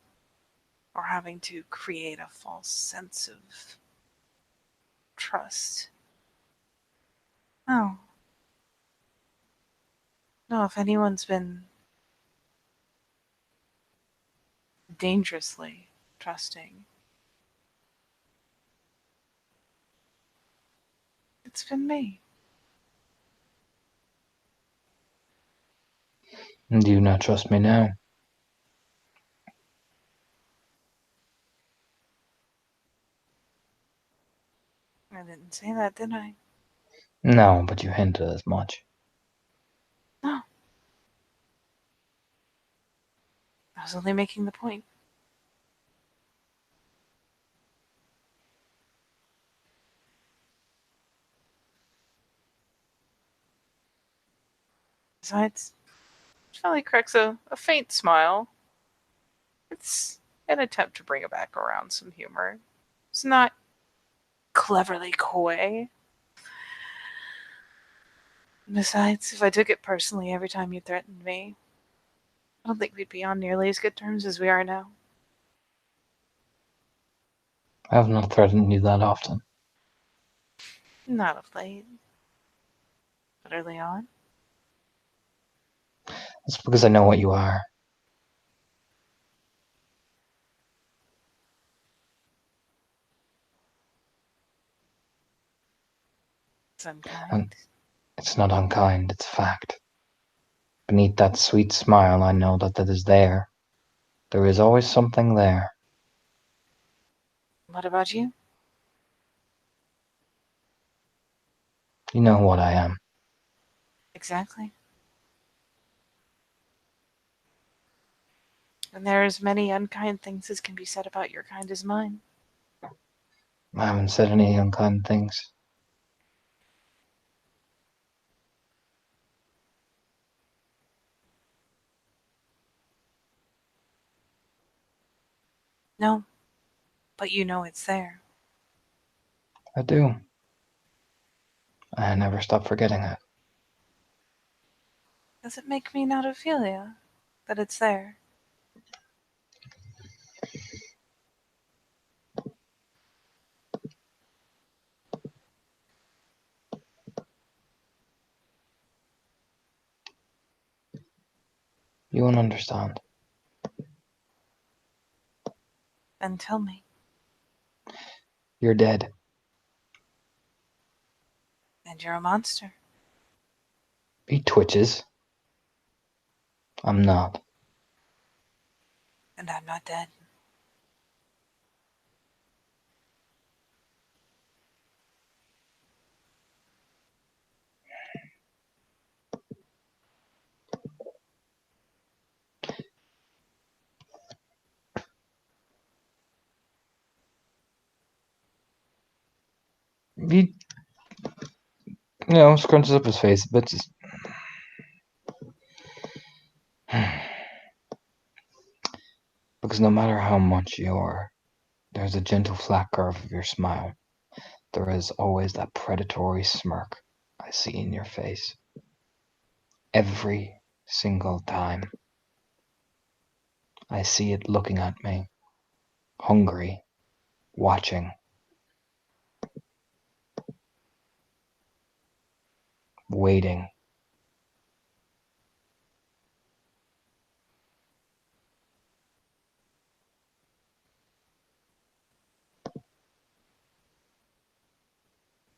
Or having to create a false sense of trust. No. No, if anyone's been dangerously trusting, it's been me. And do you not trust me now? I didn't say that, did I? No, but you hinted as much. No. I was only making the point. Besides, Charlie cracks a faint smile. It's an attempt to bring it back around some humor. It's not cleverly coy. Besides, if I took it personally every time you threatened me, I don't think we'd be on nearly as good terms as we are now. I have not threatened you that often. Not of late. But early on. It's because I know what you are. It's unkind. And it's not unkind, it's fact. Beneath that sweet smile, I know that is there. There is always something there. What about you? You know what I am. Exactly. And there are as many unkind things as can be said about your kind as mine. I haven't said any unkind things. No, but you know it's there. I do. I never stop forgetting it. Does it make me not Ophelia that it's there? You won't understand. Then tell me. You're dead. And you're a monster. He twitches. I'm not. And I'm not dead. He, scrunches up his face a bit. Just... Because no matter how much you are, there's a gentle flat curve of your smile. There is always that predatory smirk I see in your face. Every single time. I see it looking at me, hungry, watching, waiting.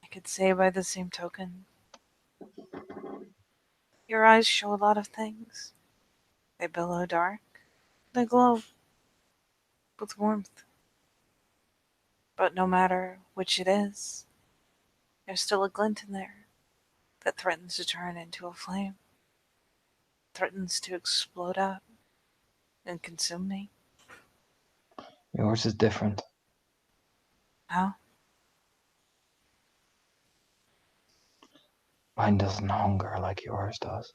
I could say by the same token, your eyes show a lot of things. They billow dark. They glow with warmth. But no matter which it is, there's still a glint in there that threatens to turn into a flame. Threatens to explode out and consume me. Yours is different. How? Mine doesn't hunger like yours does.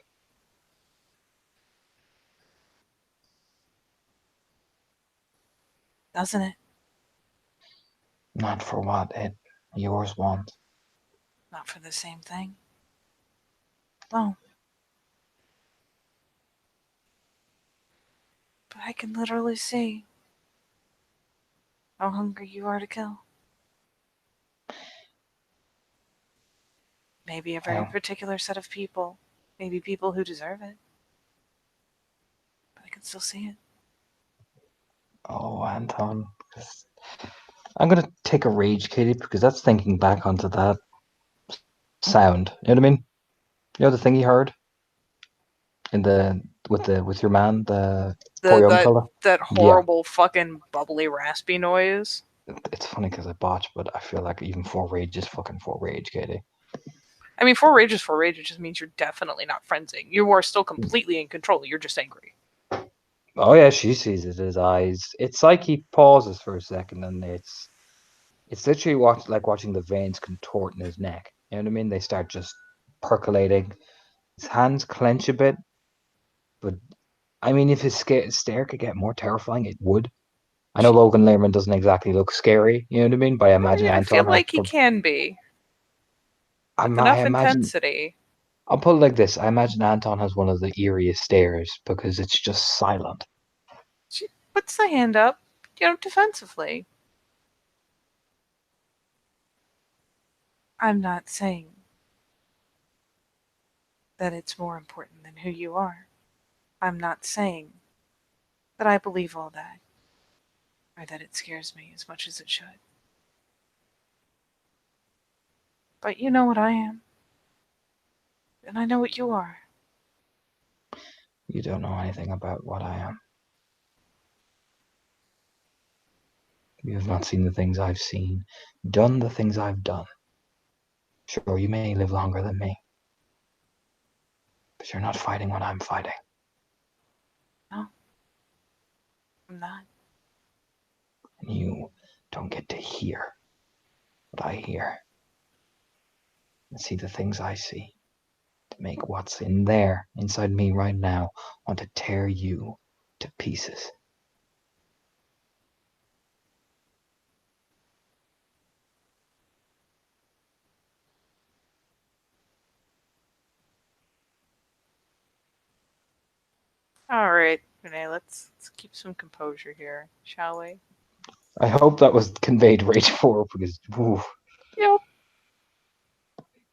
Doesn't it? Not for what yours wants. Not for the same thing. No. But I can literally see how hungry you are to kill. Maybe a very Yeah. particular set of people. Maybe people who deserve it. But I can still see it. Oh, Anton. I'm gonna take a rage, Katie, because that's thinking back onto that sound. You know what I mean? You know the thing you heard in the with your man, the poor young fella. That Yeah. horrible fucking bubbly raspy noise. It's funny because I botched, but I feel like even 4 rage is fucking 4 rage, Katie. I mean, 4 rage is 4 rage. It just means you're definitely not frenzying. You are still completely in control. You're just angry. Oh yeah, she sees it in his eyes. It's like he pauses for a second, and it's literally like watching the veins contort in his neck. You know what I mean? They start just percolating. His hands clench a bit, but I mean, if his stare could get more terrifying, it would. I know Logan Lerman doesn't exactly look scary. You know what I mean? But I imagine I feel Anton like he has. can be. I With enough imagine. intensity. I'll put it like this: I imagine Anton has one of the eeriest stares because it's just silent. She puts the hand up, defensively. I'm not saying that it's more important than who you are. I'm not saying that I believe all that, or that it scares me as much as it should. But you know what I am. And I know what you are. You don't know anything about what I am. You have not seen the things I've seen, done the things I've done. Sure, you may live longer than me, but you're not fighting what I'm fighting. No, I'm not. And you don't get to hear what I hear and see the things I see to make what's in there, inside me right now, want to tear you to pieces. Alright, Renee, let's keep some composure here, shall we? I hope that was conveyed rage 4 because, whew. Yep.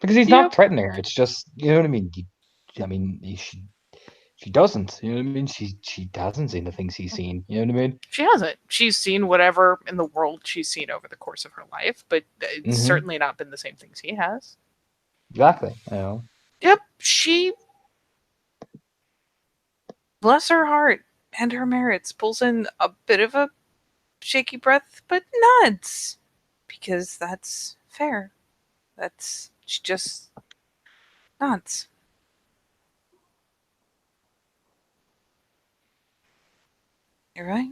Because he's not threatening her. It's just, you know what I mean? You should She doesn't. You know what I mean? She hasn't seen the things he's seen. You know what I mean? She hasn't. She's seen whatever in the world she's seen over the course of her life, but it's Mhm. certainly not been the same things he has. Exactly. You know. Yep, she, bless her heart and her merits, pulls in a bit of a shaky breath, but nods. Because that's fair. She just nods. You're right.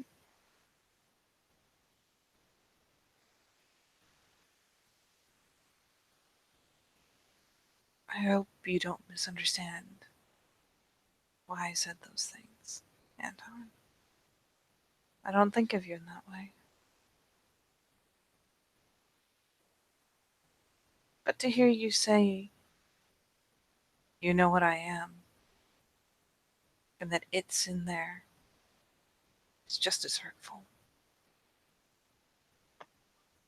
I hope you don't misunderstand why I said those things, Anton. I don't think of you in that way. But to hear you say, you know what I am, and that it's in there, is just as hurtful.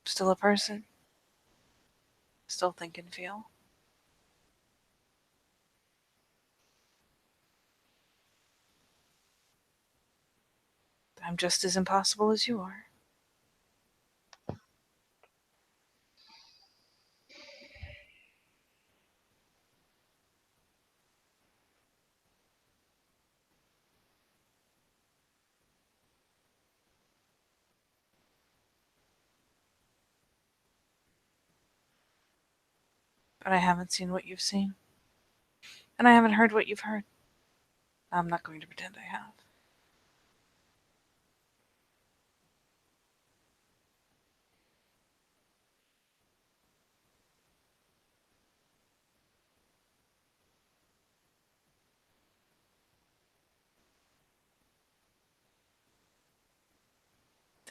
Still a person. Still think and feel. I'm just as impossible as you are. But I haven't seen what you've seen. And I haven't heard what you've heard. I'm not going to pretend I have.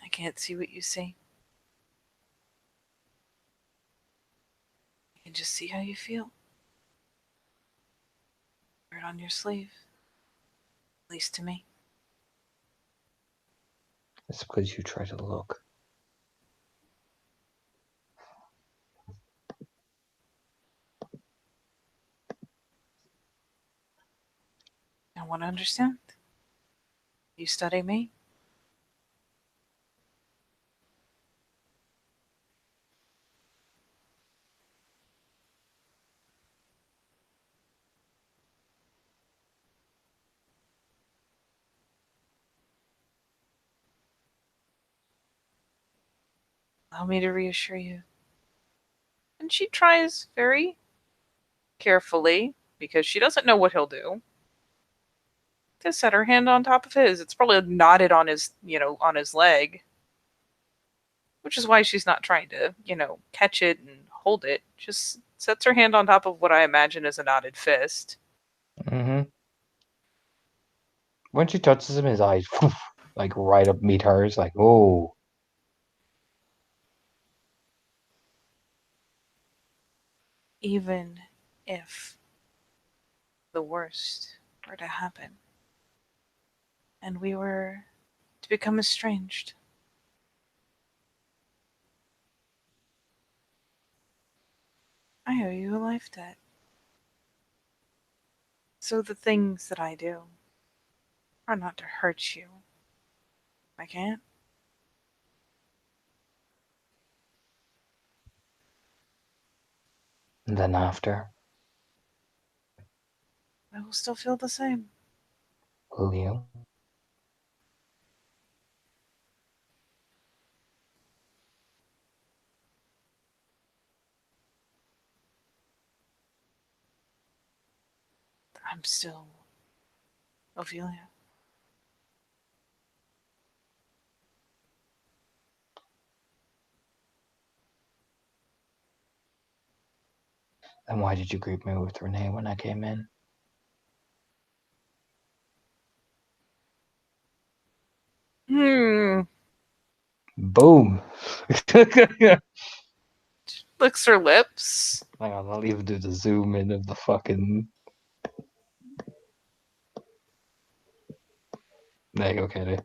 I can't see what you see. I can just see how you feel. Wear it on your sleeve. At least to me. It's because you try to look. I want to understand. You study me? Allow me to reassure you. And she tries very carefully, because she doesn't know what he'll do, to set her hand on top of his. It's probably knotted on his, on his leg. Which is why she's not trying to, catch it and hold it. Just sets her hand on top of what I imagine is a knotted fist. Mm-hmm. When she touches him, his eyes like right up meet hers. Like, oh, Even if the worst were to happen and we were to become estranged, I owe you a life debt. So the things that I do are not to hurt you. I can't. and then after, I will still feel the same. will you? I'm still Ophelia. And why did you greet me with Renee when I came in? Hmm. Boom. Hang Licks her lips. on, I'll even do the zoom in of the fucking. There you go, Katie.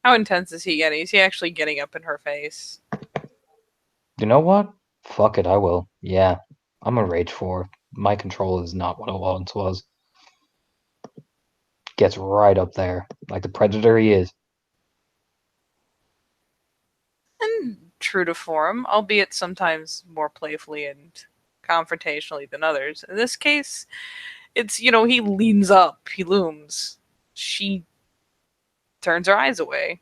How intense is he getting? Is he actually getting up in her face? You know what? Fuck it, I will. Yeah, I'm a rage 4. My control is not what it once was. Gets right up there, like the predator he is. And true to form, albeit sometimes more playfully and confrontationally than others. In this case, it's, he leans up, he looms. She turns her eyes away.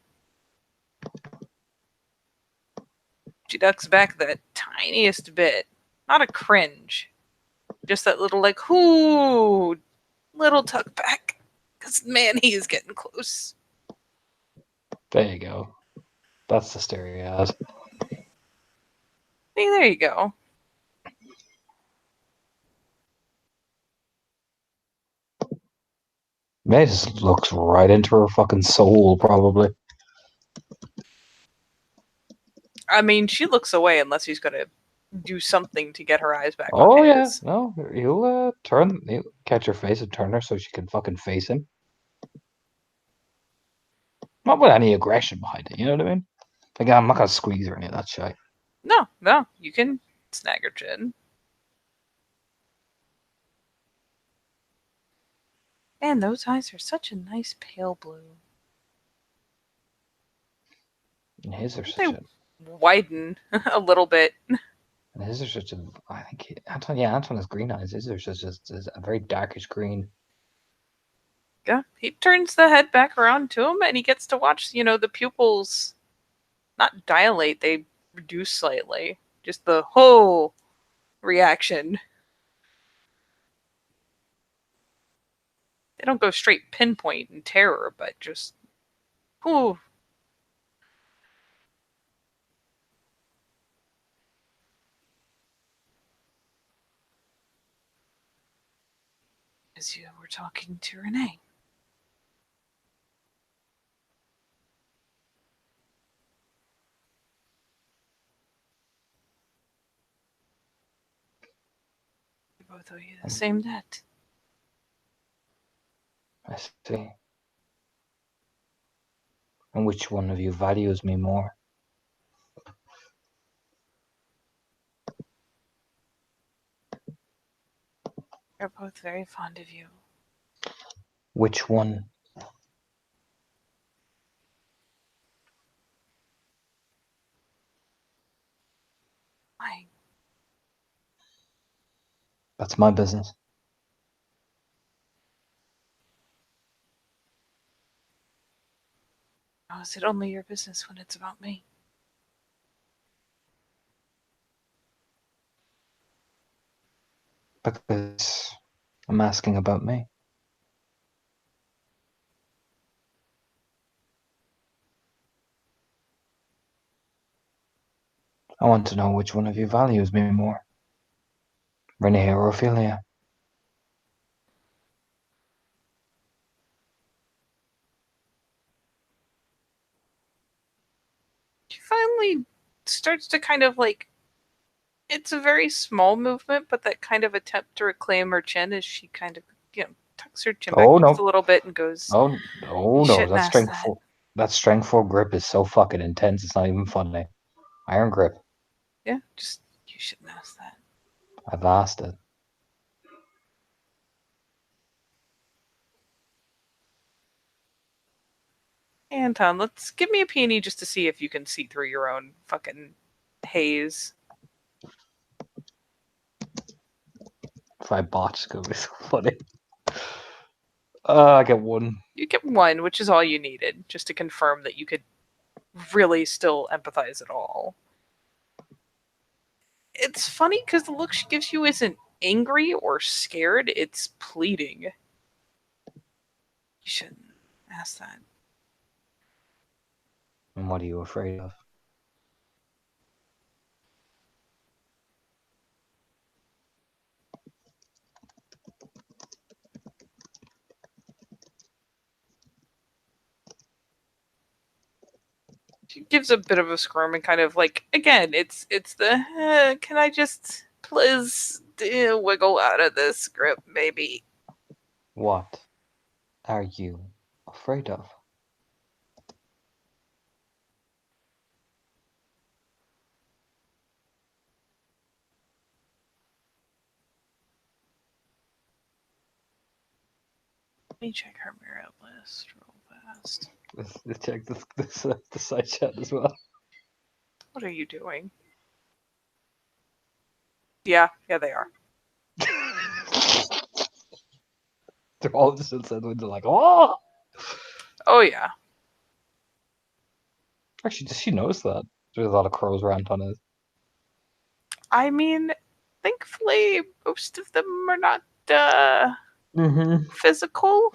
She ducks back that tiniest bit. Not a cringe. Just that little, like, ooh, little tuck back. Because, man, he is getting close. There you go. That's the stereo. Hey, there you go. May just looks right into her fucking soul, probably. I mean, she looks away unless he's going to do something to get her eyes back Oh on yeah, his. no, he'll catch her face and turn her so she can fucking face him. Not with any aggression behind it, you know what I mean? Like, I'm not gonna squeeze or any of that shit. No, you can snag her chin. Man, those eyes are such a nice pale blue. And his are They such a, widen a little bit. and his are such a. I think Anton has green eyes. His are just a very darkish green. Yeah, he turns the head back around to him and he gets to watch, the pupils not dilate, they reduce slightly. Just the whole reaction. They don't go straight pinpoint in terror, but just, whoo. As you were talking to Renee. They both owe you the same debt. I see. And which one of you values me more? They're both very fond of you. Which one? Why? That's my business. How is it only your business when it's about me? Because I'm asking about me. I want to know which one of you values me more. Renee or Ophelia? She finally starts to kind of like, it's a very small movement, but that kind of attempt to reclaim her chin as she kind of, tucks her chin back Oh just a no. little bit and goes, Oh "You no. shouldn't ask that." That strength 4 grip is so fucking intense. It's not even funny. Iron grip. Yeah, just, you shouldn't ask that. I've asked it. Anton, let's give me a peony just to see if you can see through your own fucking haze. If I botch, it's gonna be so funny. I get 1. You get 1, which is all you needed, just to confirm that you could really still empathize at all. It's funny because the look she gives you isn't angry or scared, it's pleading. You shouldn't ask that. And what are you afraid of? She gives a bit of a squirm and kind of like, again, it's the can I just please wiggle out of this grip, maybe? What are you afraid of? Let me check her mirror list real fast. Let's check the side chat as well. What are you doing? Yeah, they are. They're all just inside the window like, oh! Oh yeah. Actually, does she notice that? There's a lot of crows around on it. I mean, thankfully, most of them are not physical.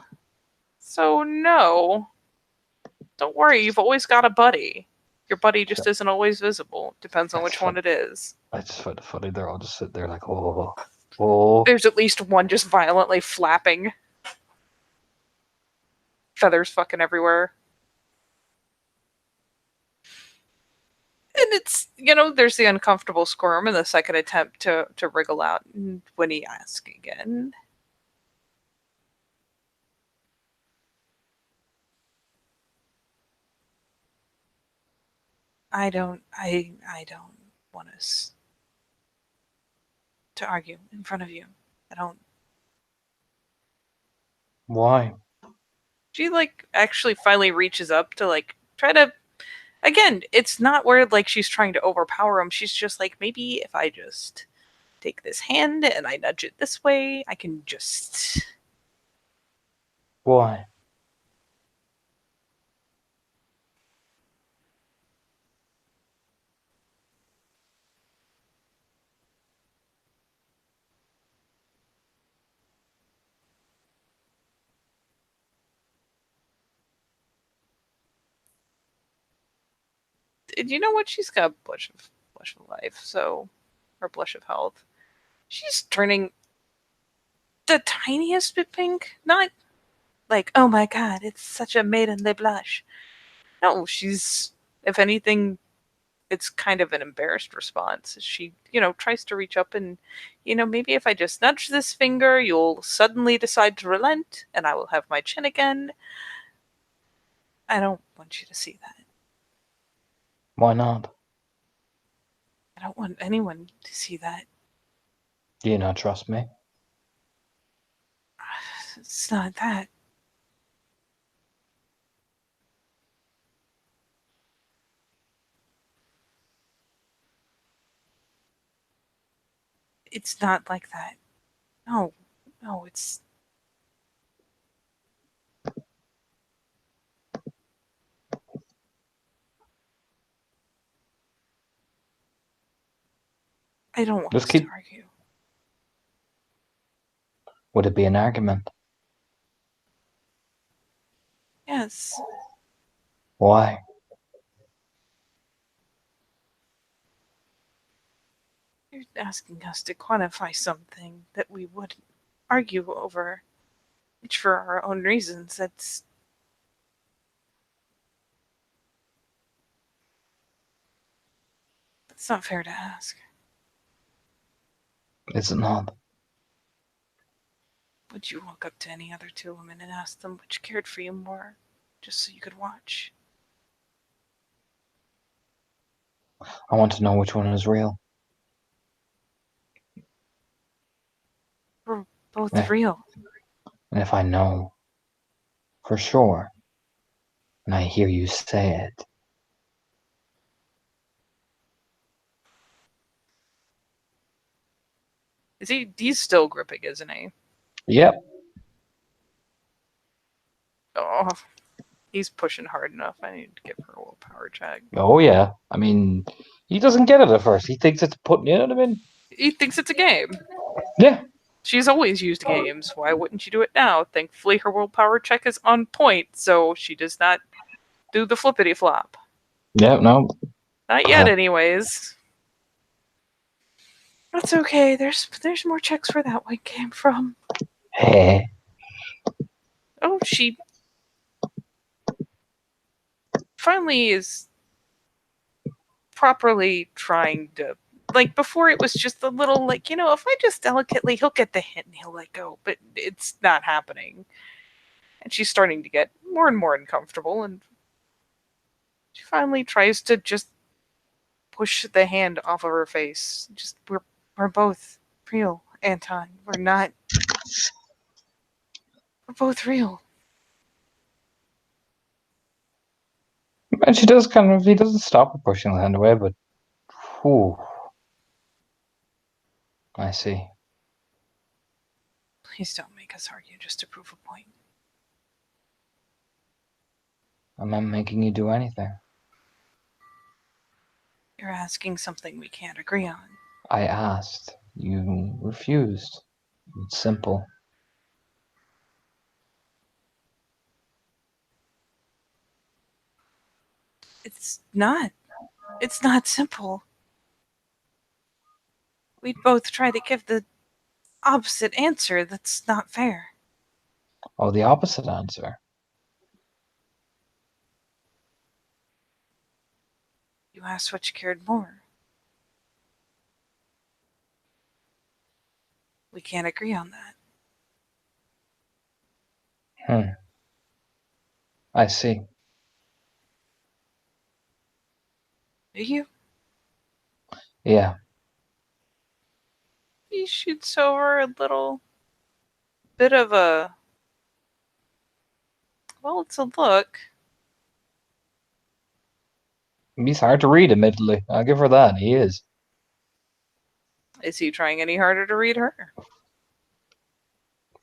So no. Don't worry, you've always got a buddy. Your buddy just isn't always visible. Depends on which one it is. I just find it funny. They're all just sitting there like, oh. There's at least one just violently flapping. Feathers fucking everywhere. And it's, there's the uncomfortable squirm and the second attempt to wriggle out when he asks again. I don't want us to argue in front of you. I don't. Why? She actually finally reaches up to try to. Again, it's not where she's trying to overpower him. She's just maybe if I just take this hand and I nudge it this way, I can just. Why? You know what? She's got blush of life, or blush of health. She's turning the tiniest bit pink. Not oh my god, it's such a maidenly blush. No, she's, if anything, it's kind of an embarrassed response. She, tries to reach up and, maybe if I just nudge this finger, you'll suddenly decide to relent and I will have my chin again. I don't want you to see that. Why not? I don't want anyone to see that. Do you not trust me? It's not that. It's not like that. No, it's. I don't want us to argue. Would it be an argument? Yes. Why? You're asking us to quantify something that we wouldn't argue over. Each for our own reasons. That's not fair to ask. Is it not? Would you walk up to any other two women and ask them which cared for you more, just so you could watch? I want to know which one is real. We're both real. And if I know for sure, and I hear you say it, He's still gripping, isn't he? yep. Oh, he's pushing hard enough. I need to give her a willpower check. Oh yeah. I mean, he doesn't get it at first. He thinks it's putting in him in. He thinks it's a game. Yeah. She's always used games. Why wouldn't she do it now? Thankfully, her willpower check is on point, so she does not do the flippity flop. Yeah, no. Not yet, anyways. That's okay. There's more checks where that one came from. Hey. Oh, she finally is properly trying to. Before it was just a little if I just delicately, he'll get the hint and he'll let go, but it's not happening. And she's starting to get more and more uncomfortable, and she finally tries to just push the hand off of her face. Just, we're both real, Anton. We're not. We're both real. And she does kind of. He doesn't stop her pushing the hand away, but. Whew. I see. Please don't make us argue just to prove a point. I'm not making you do anything. You're asking something we can't agree on. I asked. You refused. It's simple. It's not. It's not simple. We'd both try to give the opposite answer. That's not fair. Oh, the opposite answer. You asked which cared more. We can't agree on that. I see. Do you? Yeah. He shoots over a little bit of a. Well, it's a look. He's hard to read, admittedly. I'll give her that. He is. Is he trying any harder to read her?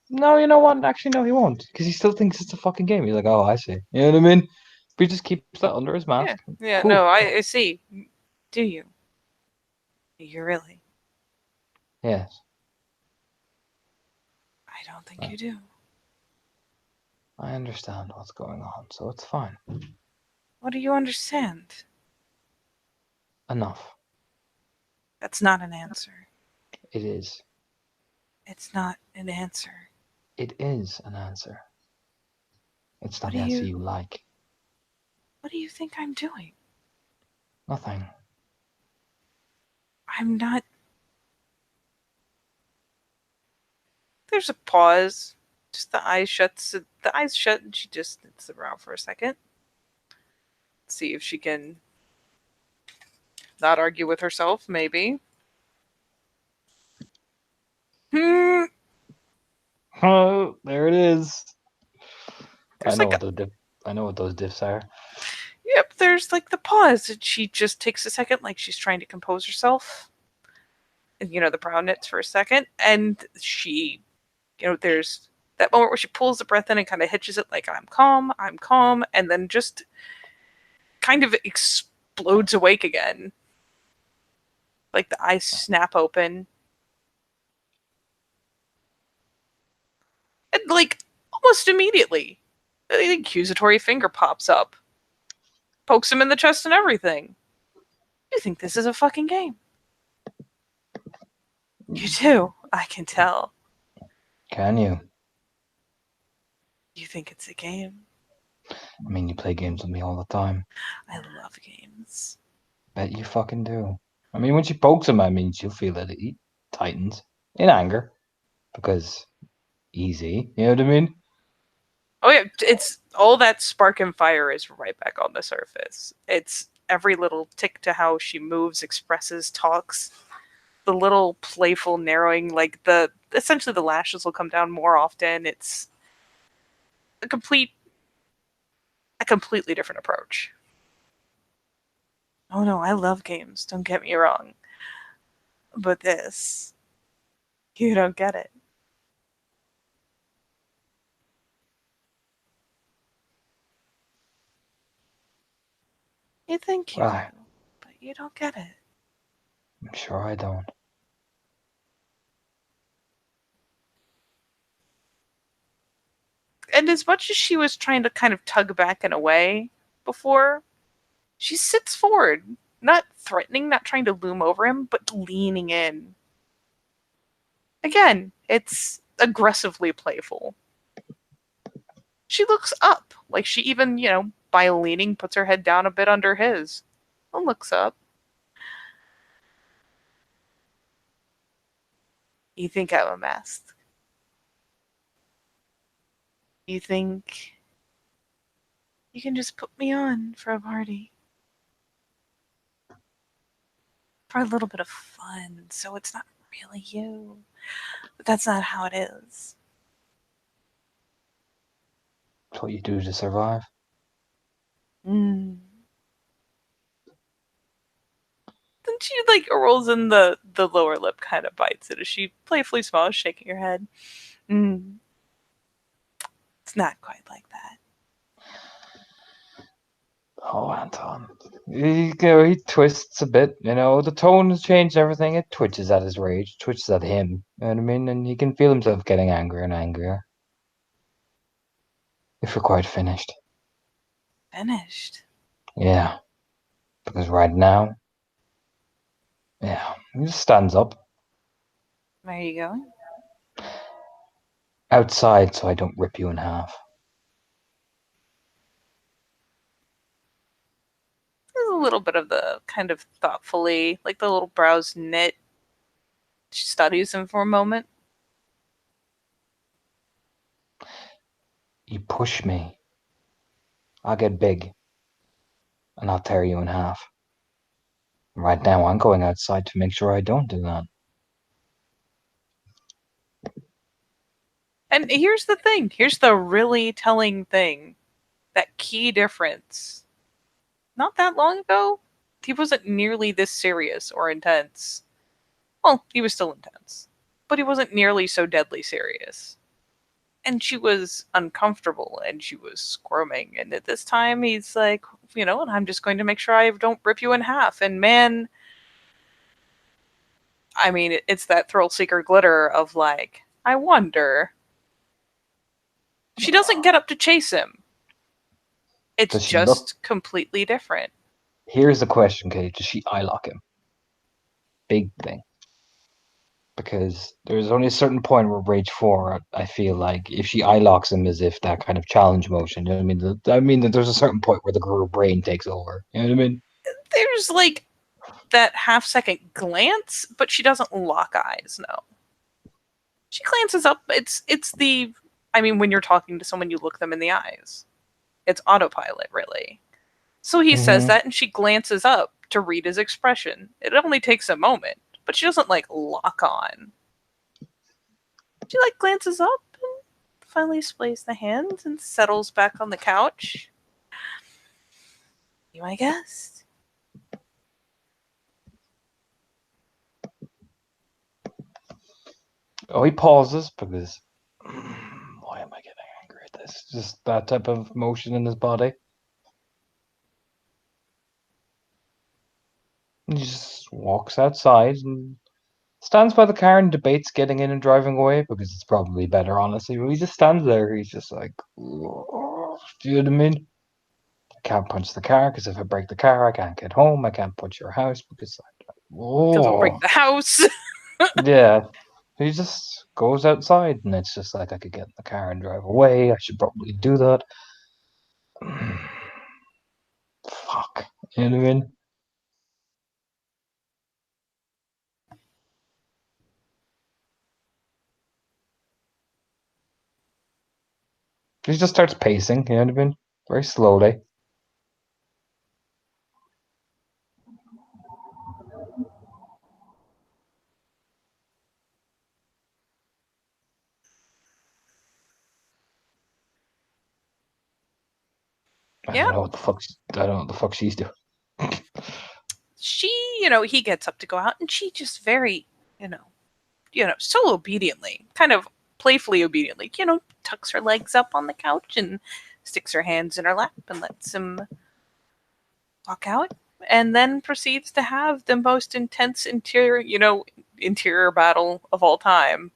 No, you know what? Actually, no, he won't. Because he still thinks it's a fucking game. He's like, oh, I see. You know what I mean? But he just keeps that under his mask. Yeah, Cool. no, I see. Do you? Do you really? Yes. I don't think you do. I understand what's going on, so it's fine. What do you understand? Enough. That's not an answer. It is. It's not an answer. It is an answer. It's not What the do answer you- you like. What do you think I'm doing? Nothing. I'm not. There's a pause. Just the eyes shuts. The eyes shut, and she just sits around for a second. See if she can not argue with herself. Maybe. Hmm. Oh, there it is. There's I know like what I know what those diffs are. Yep. There's like the pause, and she just takes a second, like she's trying to compose herself. And the brow knits for a second, and she, there's that moment where she pulls the breath in and kind of hitches it, like I'm calm, and then just kind of explodes awake again. Like the eyes snap open. And like almost immediately, the accusatory finger pops up. Pokes him in the chest and everything. You think this is a fucking game. You do. I can tell. Can you? You think it's a game. I mean, you play games with me all the time. I love games. Bet you fucking do. I mean, when she pokes him, I mean, she'll feel that he tightens in anger because easy. You know what I mean? Oh yeah, it's all that spark and fire is right back on the surface. It's every little tick to how she moves, expresses, talks. The little playful narrowing, like essentially the lashes will come down more often. It's a completely different approach. Oh no, I love games, don't get me wrong. But this, you don't get it. You think you Right. do, but you don't get it. I'm sure I don't. And as much as she was trying to kind of tug back and away before, she sits forward, not threatening, not trying to loom over him, but leaning in. Again, it's aggressively playful. She looks up, like she even, by leaning, puts her head down a bit under his. And looks up. You think I'm a mess? You think you can just put me on for a party? For a little bit of fun, so it's not really you. But that's not how it is. It's what you do to survive. Mm. Then she like rolls in the lower lip, kind of bites it as she playfully smiles, shaking her head. Mm. It's not quite like that. Oh, Anton. He twists a bit, the tone has changed everything. It twitches at his rage, twitches at him. You know what I mean? And he can feel himself getting angrier and angrier. If we're quite finished. Finished. Yeah. Because right now, yeah, he just stands up Where are you going? outside so I don't rip you in half. There's a little bit of the kind of thoughtfully, like the little brows knit. She studies him for a moment. You push me, I'll get big, and I'll tear you in half. Right now, I'm going outside to make sure I don't do that. And here's the thing. Here's the really telling thing. That key difference. Not that long ago, he wasn't nearly this serious or intense. Well, he was still intense, but he wasn't nearly so deadly serious. And she was uncomfortable and she was squirming. And at this time, he's like, and I'm just going to make sure I don't rip you in half. And man, I mean, it's that thrill seeker glitter of like, I wonder. She doesn't get up to chase him. It's Does she look? just completely different. Here's the question, Kate. Does she eye lock him? Big thing. Because there's only a certain point where Rage 4, I feel like, if she eye locks him as if that kind of challenge motion, you know what I mean? I mean that there's a certain point where the girl brain takes over. You know what I mean? There's like that half-second glance, but she doesn't lock eyes. No, she glances up. It's the. I mean, when you're talking to someone, you look them in the eyes. It's autopilot, really. So he says that, and she glances up to read his expression. It only takes a moment, but she doesn't like lock on. She like glances up and finally displays the hands and settles back on the couch. Be my guest. Oh, he pauses because why am I getting angry at this? Just that type of motion in his body. And he just walks outside and stands by the car and debates getting in and driving away because it's probably better, honestly. But he just stands there. He's just like, "Oh," do you know what I mean? I can't punch the car because if I break the car, I can't get home. I can't punch your house because Because we'll break oh the house. yeah. He just goes outside and it's just like I could get in the car and drive away. I should probably do that. Fuck. You know what I mean? He just starts pacing, you know what I mean? Very slowly. I Yeah. don't know what the fuck. I don't know what the fuck she's doing. She, he gets up to go out, and she just very, so obediently, kind of playfully obediently, tucks her legs up on the couch and sticks her hands in her lap and lets him walk out, and then proceeds to have the most intense interior battle of all time.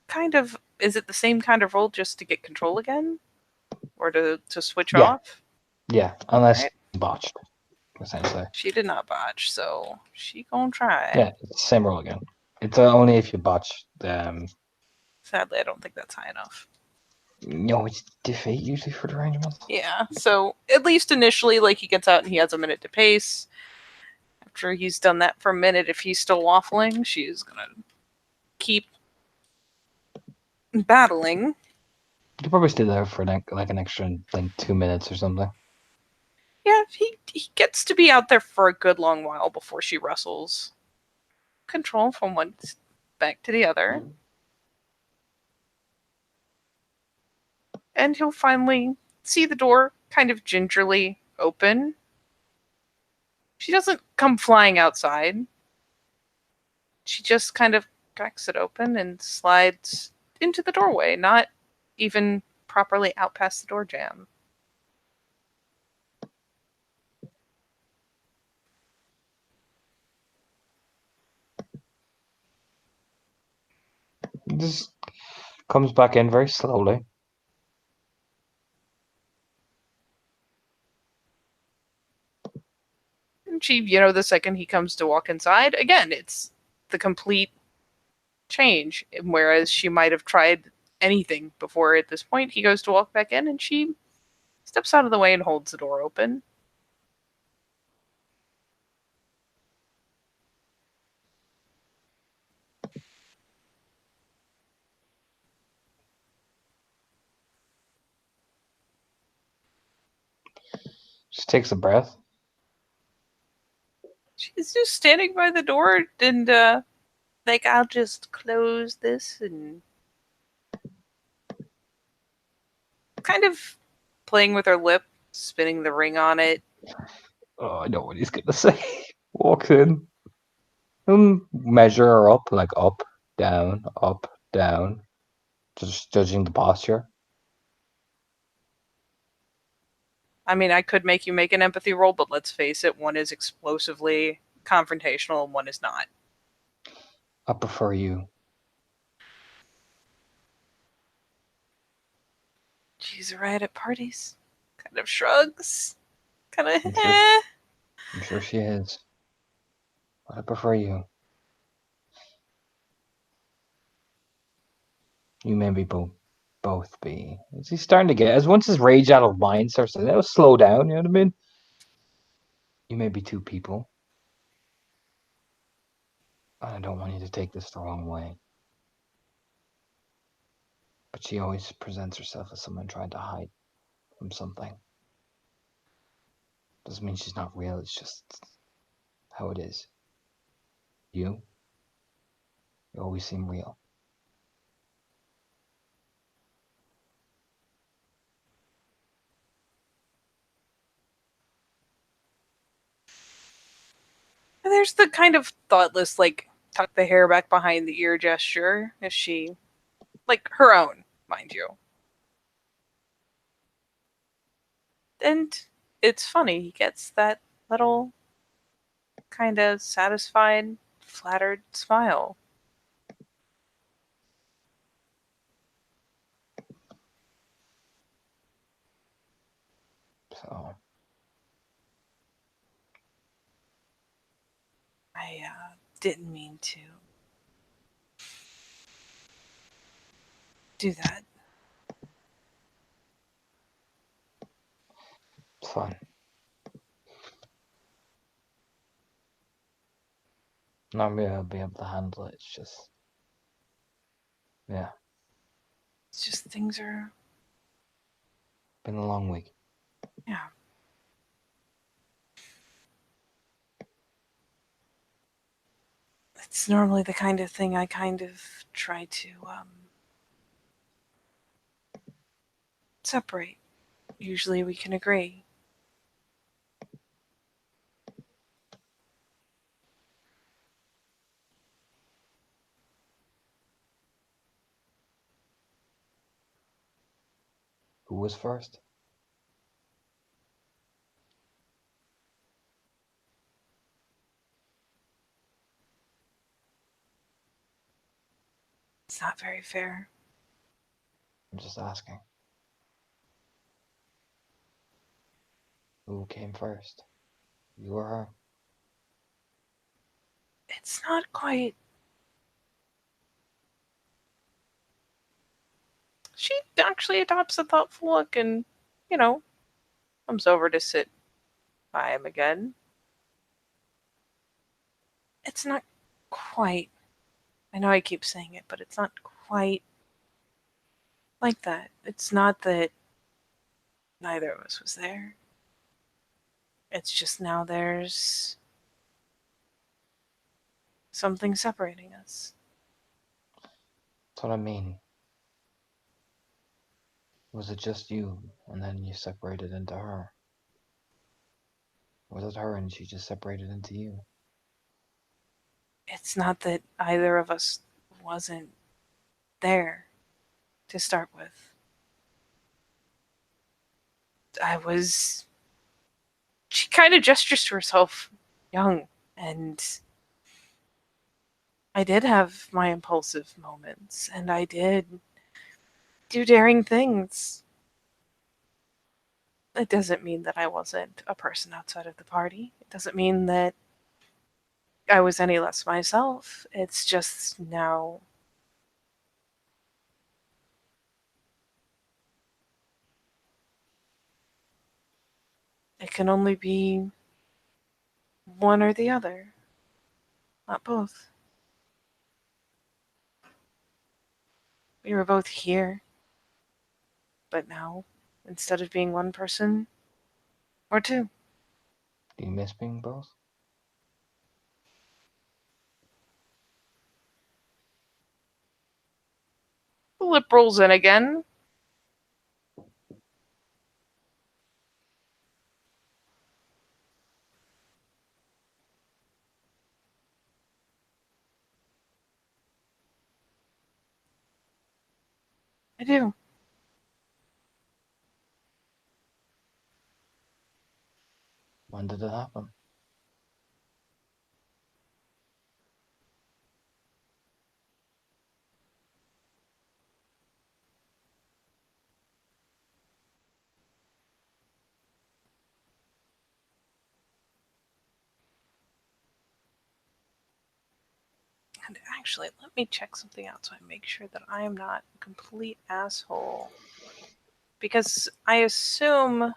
Kind of, is it the same kind of roll just to get control again? Or to switch Yeah. off? Yeah, unless Right. botched, essentially. She did not botch, so she gonna try. Yeah, same roll again. It's only if you botch. Sadly, I don't think that's high enough. No, it's defeat usually for the arrangements. Yeah, so at least initially, like, he gets out and he has a minute to pace. After he's done that for a minute, if he's still waffling, she's gonna keep battling. You could probably stay there for like an extra 2 minutes or something. Yeah, he gets to be out there for a good long while before she wrestles control from one back to the other. And he'll finally see the door kind of gingerly open. She doesn't come flying outside. She just kind of cracks it open and slides into the doorway, not even properly out past the door jamb. Just comes back in very slowly. And she, the second he comes to walk inside, again, it's the complete change. Whereas she might have tried anything before at this point, he goes to walk back in and she steps out of the way and holds the door open. Just takes a breath. She's just standing by the door and, like, I'll just close this and kind of playing with her lip, spinning the ring on it. Oh, I know what he's gonna say. Walks in. Measure her up, like up, down, just judging the posture. I mean, I could make you make an empathy roll, but let's face it, one is explosively confrontational and one is not. I prefer you. She's right at parties. Kind of shrugs. Kind of, I'm sure, eh. I'm sure she is. But I prefer you. You may be both be. Is he starting to get, as once his rage out of mind starts to, that'll slow down, you know what I mean? You may be two people. I don't want you to take this the wrong way. But she always presents herself as someone trying to hide from something. Doesn't mean she's not real, it's just how it is. You always seem real. And there's the kind of thoughtless, like, tuck the hair back behind the ear gesture as she, like, her own, mind you. And it's funny, he gets that little kind of satisfied, flattered smile. So I didn't mean to do that. it's fine. Not me, I'll be able to handle it. It's just, yeah, It's just things are, been a long week. yeah. It's normally the kind of thing I kind of try to separate. Usually we can agree. Who was first? It's not very fair. I'm just asking. Who came first? You or her? It's not quite. She actually adopts a thoughtful look and, comes over to sit by him again. It's not quite. I know I keep saying it, but it's not quite like that. It's not that neither of us was there. It's just now there's something separating us. That's what I mean. Was it just you, and then you separated into her? Was it her and she just separated into you? It's not that either of us wasn't there to start with. I was. She kind of gestures to herself, young, and I did have my impulsive moments, and I did do daring things. It doesn't mean that I wasn't a person outside of the party. It doesn't mean that I was any less myself. It's just now it can only be one or the other, not both. We were both here, but now, instead of being one person, we're two. Do you miss being both? The lip rolls in again. I do. When did it happen? And actually, let me check something out so I make sure that I am not a complete asshole. Because I assume that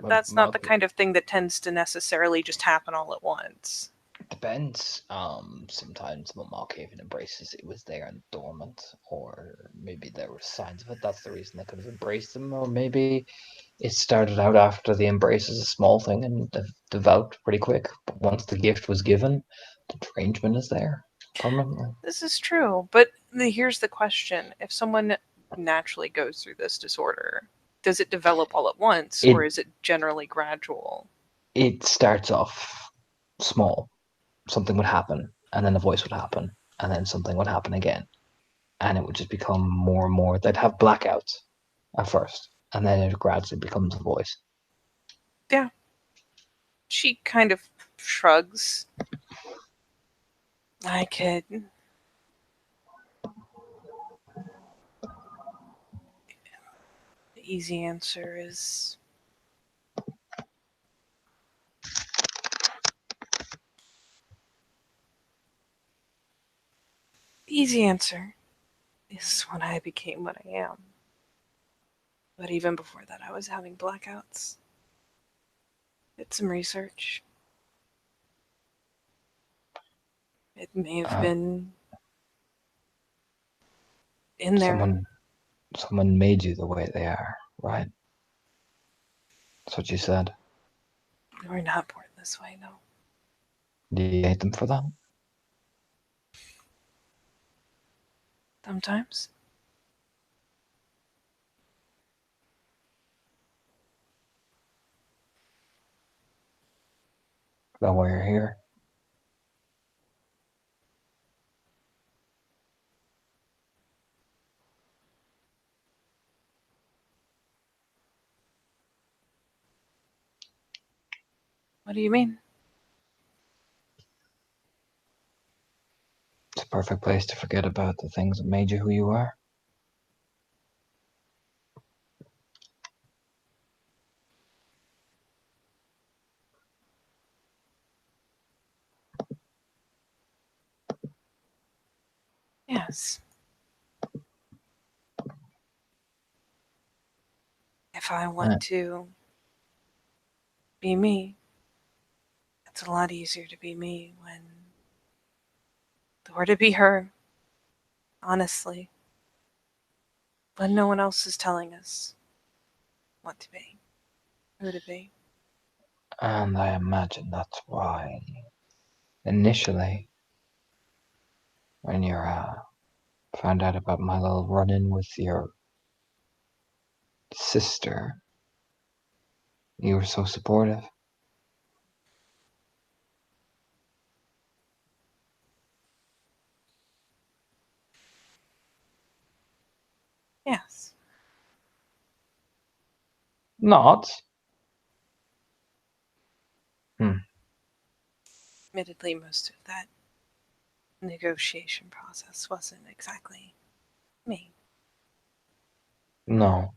Well, that's not the well, kind of thing that tends to necessarily just happen all at once. Depends. Sometimes the Malkavian embraces it was there and dormant, or maybe there were signs of it. That's the reason they could have embraced them, or maybe it started out after the embrace as a small thing and developed pretty quick. But once the gift was given, the derangement is there permanently. This is true, but here's the question. If someone naturally goes through this disorder, does it develop all at once, or It is it generally gradual? it starts off small. Something would happen, and then a voice would happen, and then something would happen again, and it would just become more and more. They'd have blackouts at first, and then it gradually becomes a voice. Yeah. She kind of shrugs. I could. The easy answer is the easy answer is when I became what I am. But even before that, I was having blackouts. Did some research. It may have been in there. Someone made you the way they are, right? That's what you said. We're not born this way, no. Do you hate them for that? Sometimes. That why you're here? What do you mean? It's a perfect place to forget about the things that made you who you are. Yes. If I want to be me, it's a lot easier to be me when. Or to be her, honestly. When no one else is telling us what to be, who to be. And I imagine that's why, initially, when you found out about my little run-in with your sister, you were so supportive. Yes. Not. Admittedly, most of that negotiation process wasn't exactly me. No.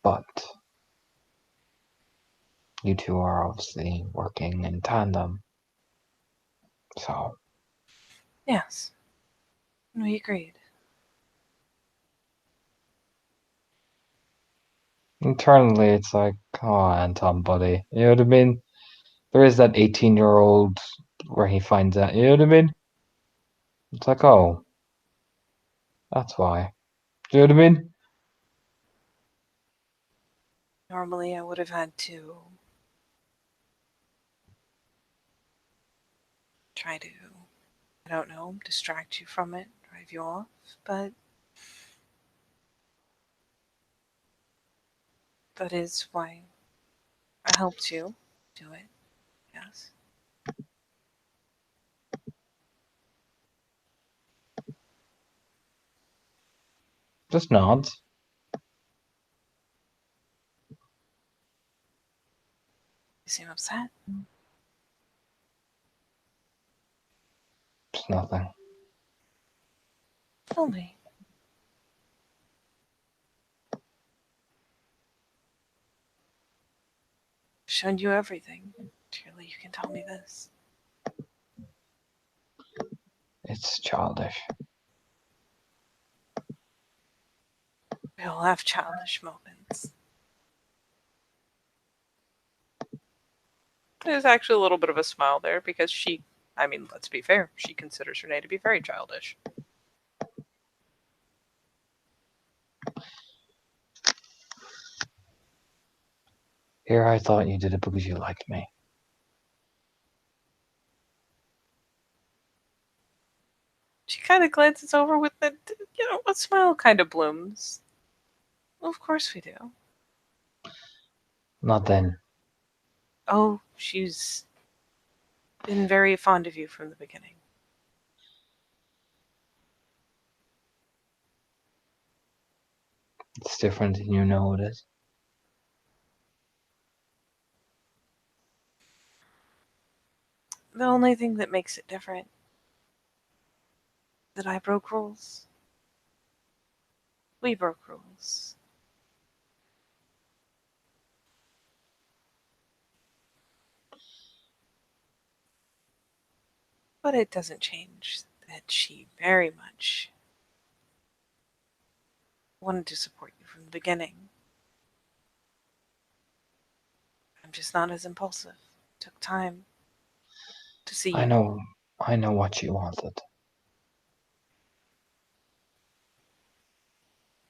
But you two are obviously working in tandem. So, Yes. We agreed. internally, it's like, come on, Anton, buddy. You know what I mean? There is that 18-year-old where he finds out, you know what I mean? It's like, oh, that's why. Do you know what I mean? Normally, I would have had to try to, I don't know, distract you from it, drive you off, but that is why I helped you do it. Yes. Just nods. You seem upset. Just nothing. Tell me. I've shown you everything. Surely you can tell me this. It's childish. We all have childish moments. There's actually a little bit of a smile there because I mean, let's be fair, she considers Renee to be very childish. Here, I thought you did it because you liked me. She kind of glances over with a smile kind of blooms. Well, of course we do. Not then. Oh, she's been very fond of you from the beginning. It's different, and you know it is. The only thing that makes it different that I broke rules. We broke rules. But it doesn't change that she very much wanted to support you from the beginning. I'm just not as impulsive. It took time to see I you. know what you wanted.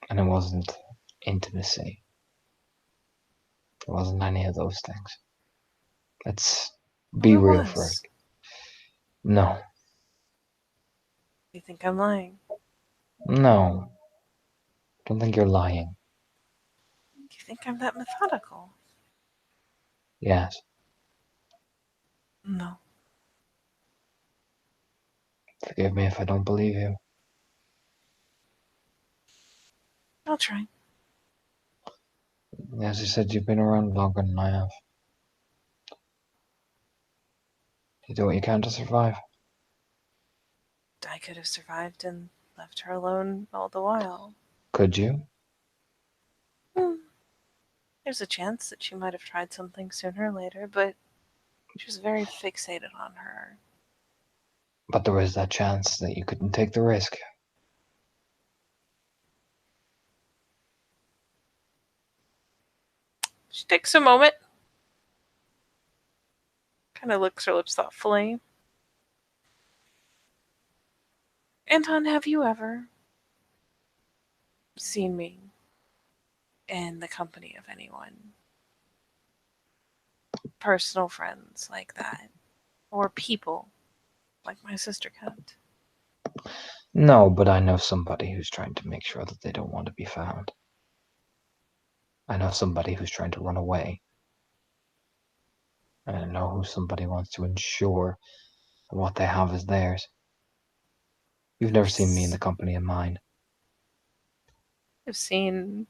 And it wasn't intimacy. It wasn't any of those things. Let's be Oh, it real for it. was. No. You think I'm lying? No. Don't think you're lying. You think I'm that methodical? Yes. No. Forgive me if I don't believe you. I'll try. As you said, you've been around longer than I have. You do what you can to survive. I could have survived and left her alone all the while. Could you? There's a chance that she might have tried something sooner or later, but she was very fixated on her. But there was that chance that you couldn't take the risk. She takes a moment, kind of licks her lips thoughtfully. Anton, have you ever seen me in the company of anyone personal friends like that. Or people like my sister can't. No, but I know somebody who's trying to make sure that they don't want to be found. I know somebody who's trying to run away. And I know who somebody wants to ensure that what they have is theirs. You've never seen me in the company of mine. I've seen.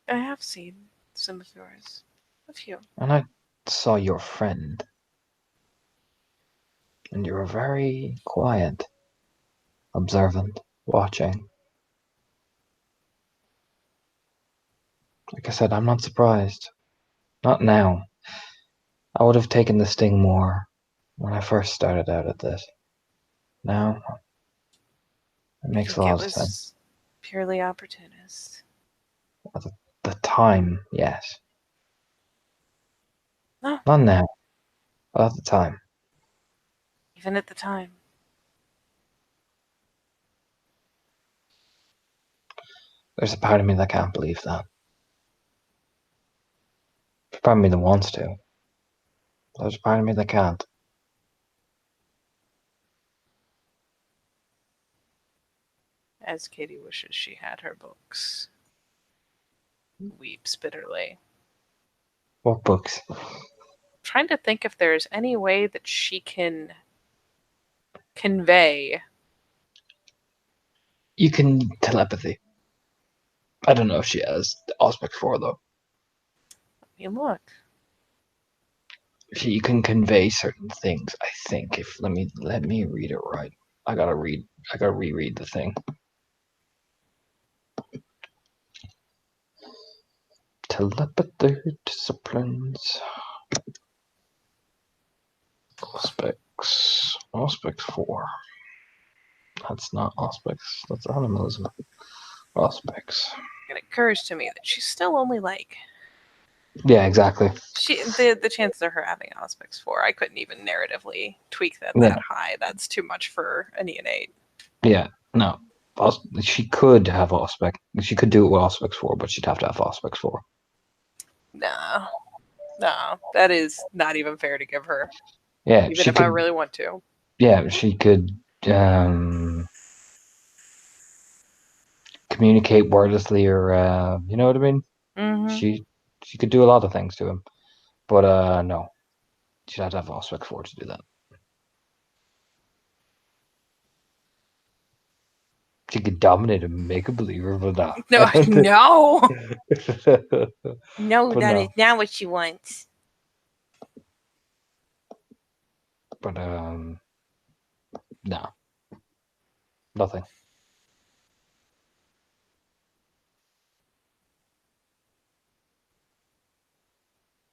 I have seen some of yours. A few. And I saw your friend. And you were very quiet, observant, watching. Like I said, I'm not surprised. Not now. I would have taken the sting more when I first started out at this. Now, it I makes a think it lot of sense. was purely opportunist. At the time, yes. No, Not now, but at the time. even at the time. There's a part of me that can't believe that. There's a part of me that wants to. There's a part of me that can't. As Katie wishes she had her books. Weeps bitterly. What books? Trying to think if there's any way that she can convey. You can telepathy. I don't know if she has Aspect 4 though. I mean, look. You can convey certain things, I think. If let me read it right. I gotta reread the thing. Telepathy disciplines. Aspects 4. That's not aspects, that's animalism. Aspects. It occurs to me that she's still only like Yeah, exactly. the chances of her having aspects 4. I couldn't even narratively tweak that Yeah. high. That's too much for a neonate. Yeah, no. She could have aspect. She could do it with aspects 4, but she'd have to have aspects 4. No, that is not even fair to give her. Yeah, Even she if could. I really want to. Yeah, she could communicate wordlessly, or you know what I mean. Mm-hmm. She could do a lot of things to him, but no, she'd have to have aspects 4 to do that. She could dominate and make a believer, but no. No, no, But that no. is not what she wants. But no, nothing.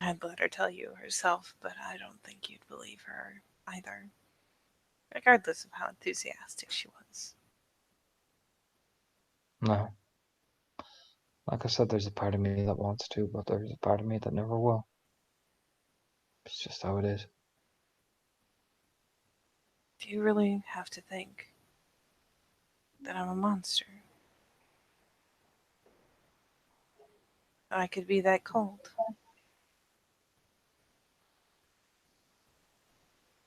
I'd let her tell you herself, but I don't think you'd believe her either, regardless of how enthusiastic she was. No. Like I said, there's a part of me that wants to, but there's a part of me that never will. It's just how it is. Do you really have to think that I'm a monster? I could be that cold.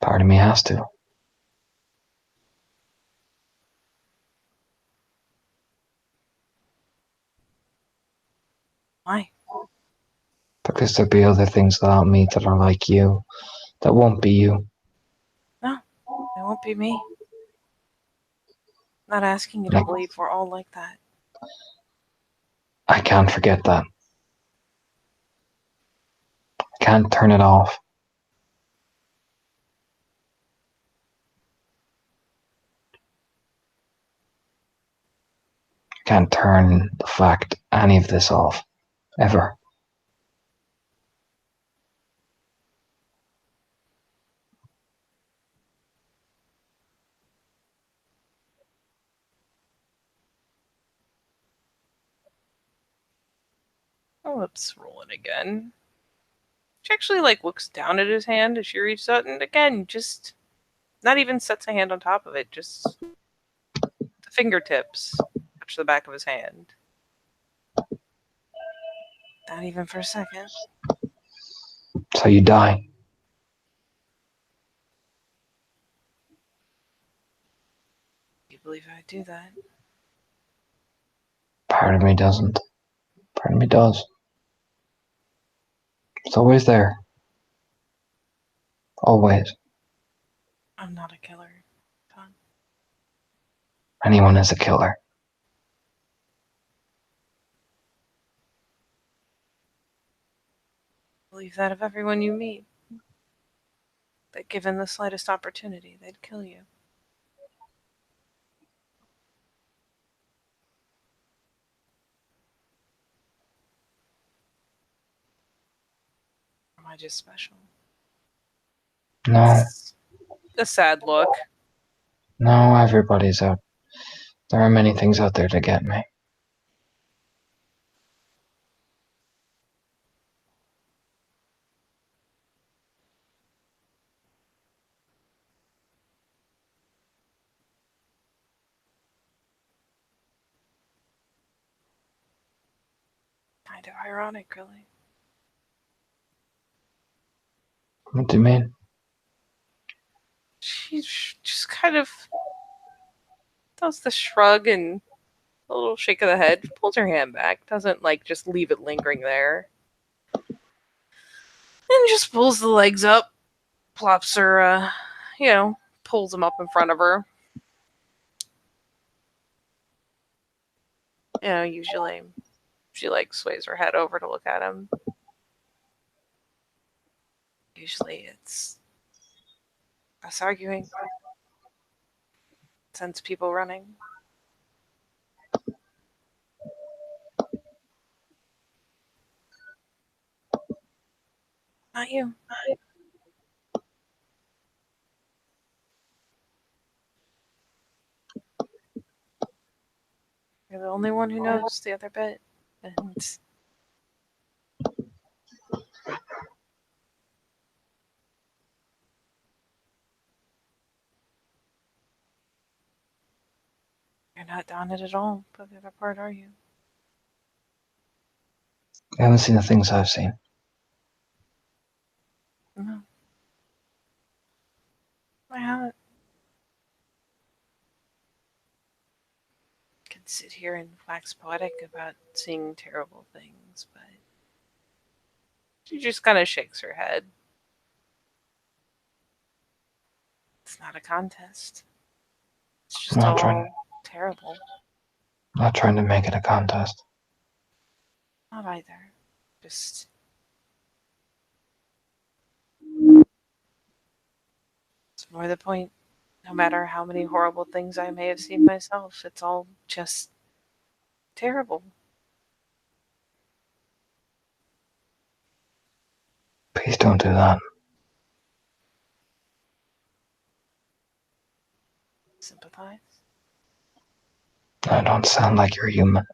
Part of me has to. Why? Because there'll be other things without me that are like you, that won't be you. No, it won't be me. Not asking you to Like- believe we're all like that. I can't forget that. I can't turn it off. I can't turn the fact any of this off. Ever. Oh, it's rolling again. She actually looks down at his hand as she reaches out, and again, just not even sets a hand on top of it, just the fingertips touch the back of his hand. Not even for a second. So you die. You believe I'd do that? Part of me doesn't. Part of me does. It's always there. Always. I'm not a killer, Tom. Anyone is a killer. Believe that of everyone you meet. That given the slightest opportunity, they'd kill you. Or am I just special? No. It's a sad look. No, everybody's out. There are many things out there to get me. Kind of ironic, really. What do you mean? She just kind of does the shrug and a little shake of the head, pulls her hand back, doesn't like just leave it lingering there. And just pulls the legs up, plops her, pulls them up in front of her. Usually she like sways her head over to look at him. Usually it's us arguing. Sends people running. Not you. You're the only one who knows the other bit. And you're not down it at all, but the other part, are you? You haven't seen the things I've seen. No. I haven't. Could sit here and wax poetic about seeing terrible things, but she just kind of shakes her head. It's not a contest. It's just Not all trying- terrible. Not trying to make it a contest. Not either. Just it's more the point. No matter how many horrible things I may have seen myself, it's all just terrible. Please don't do that. Sympathize? I don't sound like you're human.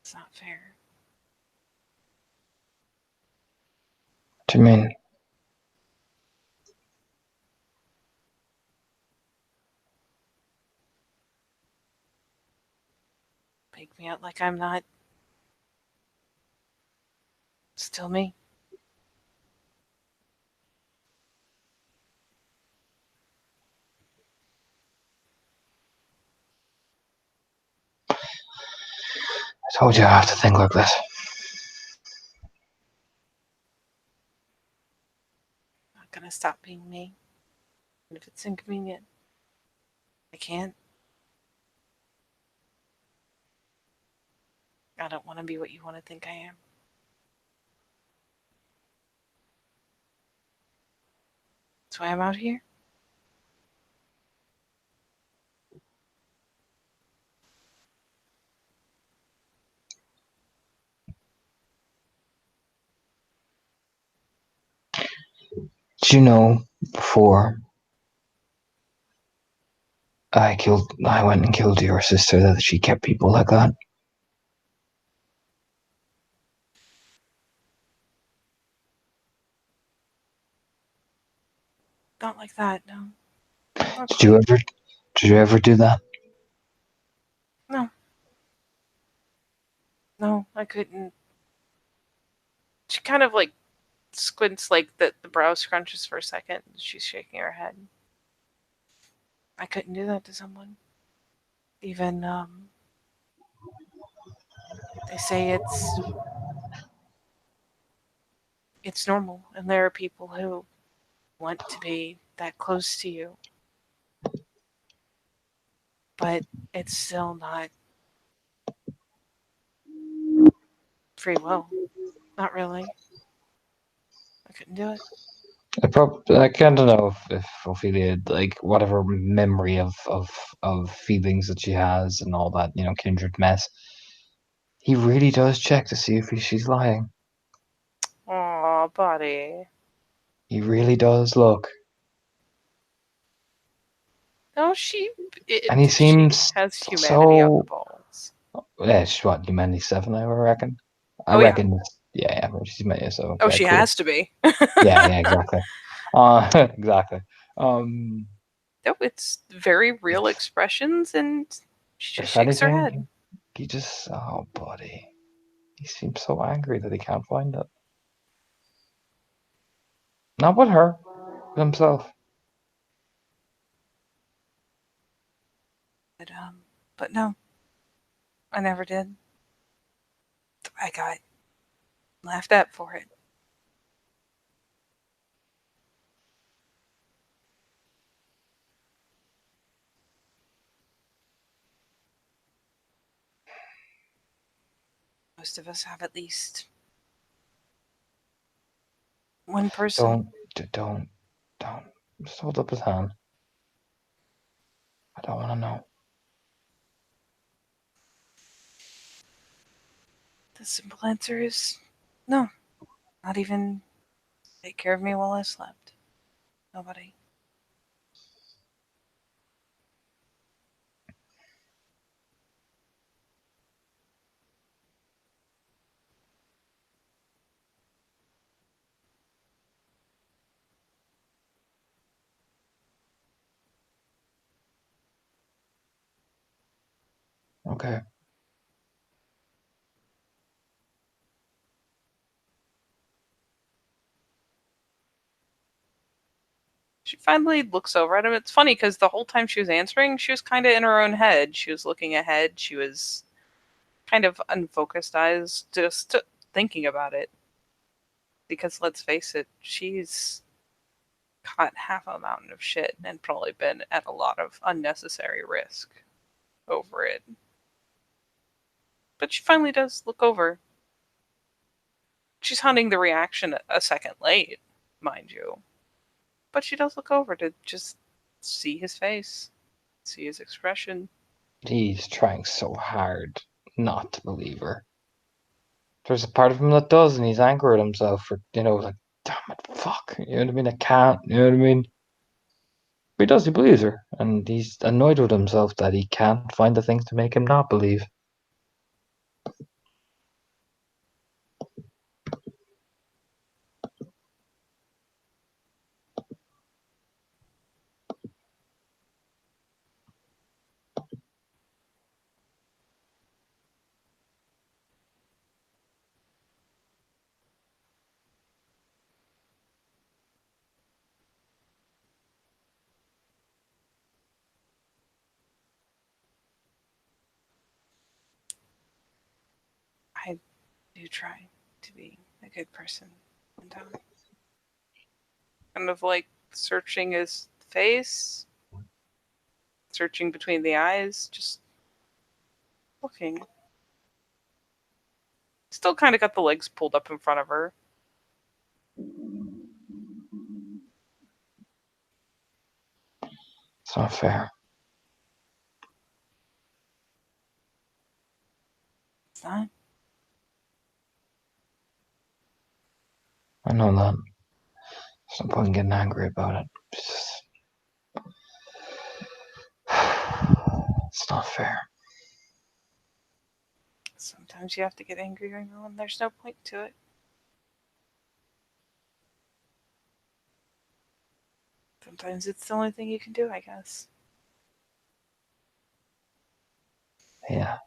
It's not fair. What do you mean? Make me out like I'm not still me. I told you I have to think like this. I'm not gonna stop being me. And if it's inconvenient, I can't. I don't want to be what you want to think I am. That's why I'm out here. Did you know before I went and killed your sister that she kept people like that? Not like that, no. Not Did you ever do that? No, I couldn't. She kind of like squints, like the brow scrunches for a second. She's shaking her head. I couldn't do that to someone. Even, they say it's normal, and there are people who want to be that close to you. But it's still not free will. Not really. I couldn't do it. I can't know if Ophelia, like whatever memory of feelings that she has and all that, kindred mess. He really does check to see if she's lying. Aw, buddy. He really does look, No, and he she seems has humanity on the so. balls. Yeah, she's what, humanity 7, I reckon. I Oh, yeah. reckon. Yeah, she's humanity 7. Oh, Okay, she cool. has to be. Yeah, exactly. Exactly. No, it's very real expressions, and she just If shakes her head. anything, he just. Oh, buddy. He seems so angry that he can't find it. Not with her, with himself. But no, I never did. I got laughed at for it. Most of us have at least one person. Don't. Just hold up his hand. I don't want to know. The simple answer is no. Not even take care of me while I slept. Nobody. Okay. She finally looks over at him. It's funny because the whole time she was answering, she was kind of in her own head. She was looking ahead. She was kind of unfocused eyes, just thinking about it. Because let's face it, she's caught half a mountain of shit and probably been at a lot of unnecessary risk over it. But she finally does look over. She's hunting the reaction a second late, mind you. But she does look over to just see his face, see his expression. He's trying so hard not to believe her. There's a part of him that does, and he's angry at himself for, like, damn it, fuck. You know what I mean? I can't, you know what I mean? But he does, he believes her, and he's annoyed with himself that he can't find the things to make him not believe. I do try to be a good person. And kind of like searching his face, searching between the eyes, just looking. Still kind of got the legs pulled up in front of her. It's not fair. It's not. I know that. There's no point in getting angry about it. It's not fair. Sometimes you have to get angry when there's no point to it. Sometimes it's the only thing you can do, I guess. Yeah.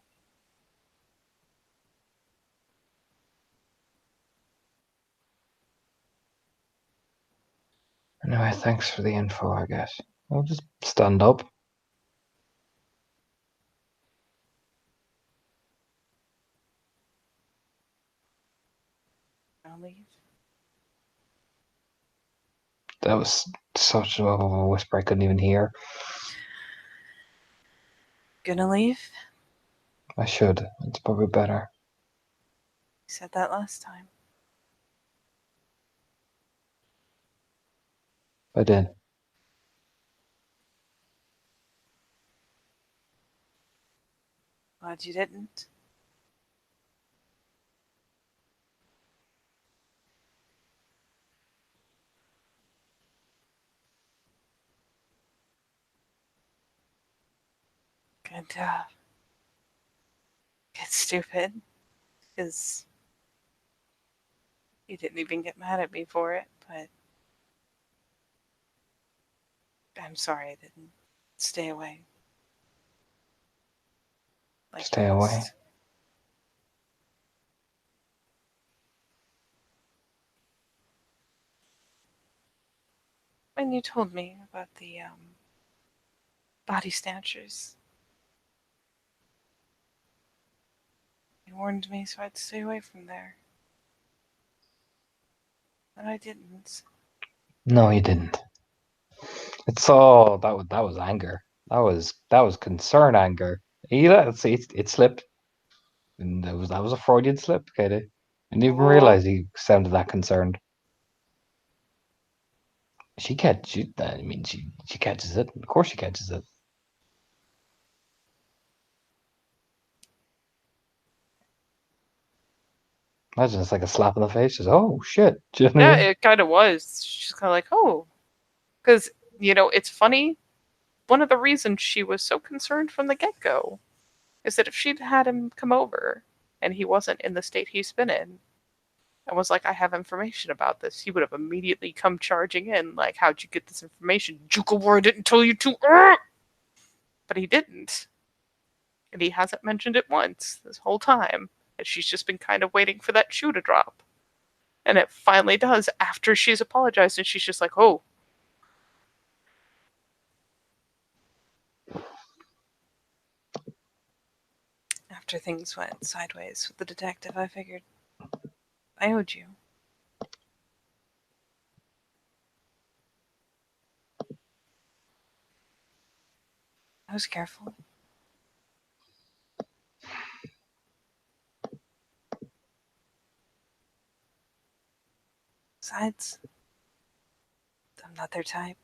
Anyway, thanks for the info, I guess. I'll just stand up. I'll leave. That was such of a whisper I couldn't even hear. Gonna leave? I should. It's probably better. You said that last time. I did. Glad you didn't. Good. Get stupid. Because you didn't even get mad at me for it, but I'm sorry I didn't stay away. Like Stay away. most. When you told me about the body snatchers, you warned me so I'd stay away from there. But I didn't. No, you didn't. It's all that was anger. That was concern anger. It slipped. And that was a Freudian slip, Katie. I didn't even Oh. realize he sounded that concerned. She catches it. Of course she catches it. Imagine it's like a slap in the face. Just, oh shit. Do you know what I Yeah, mean? it kind of was. She's kind of like, oh. Because, it's funny. One of the reasons she was so concerned from the get go is that if she'd had him come over and he wasn't in the state he's been in, and was like, I have information about this, he would have immediately come charging in, like, how'd you get this information? Jukawara didn't tell you to. But he didn't. And he hasn't mentioned it once this whole time. And she's just been kind of waiting for that shoe to drop. And it finally does after she's apologized, and she's just like, oh. After things went sideways with the detective, I figured I owed you. I was careful. Besides, I'm not their type.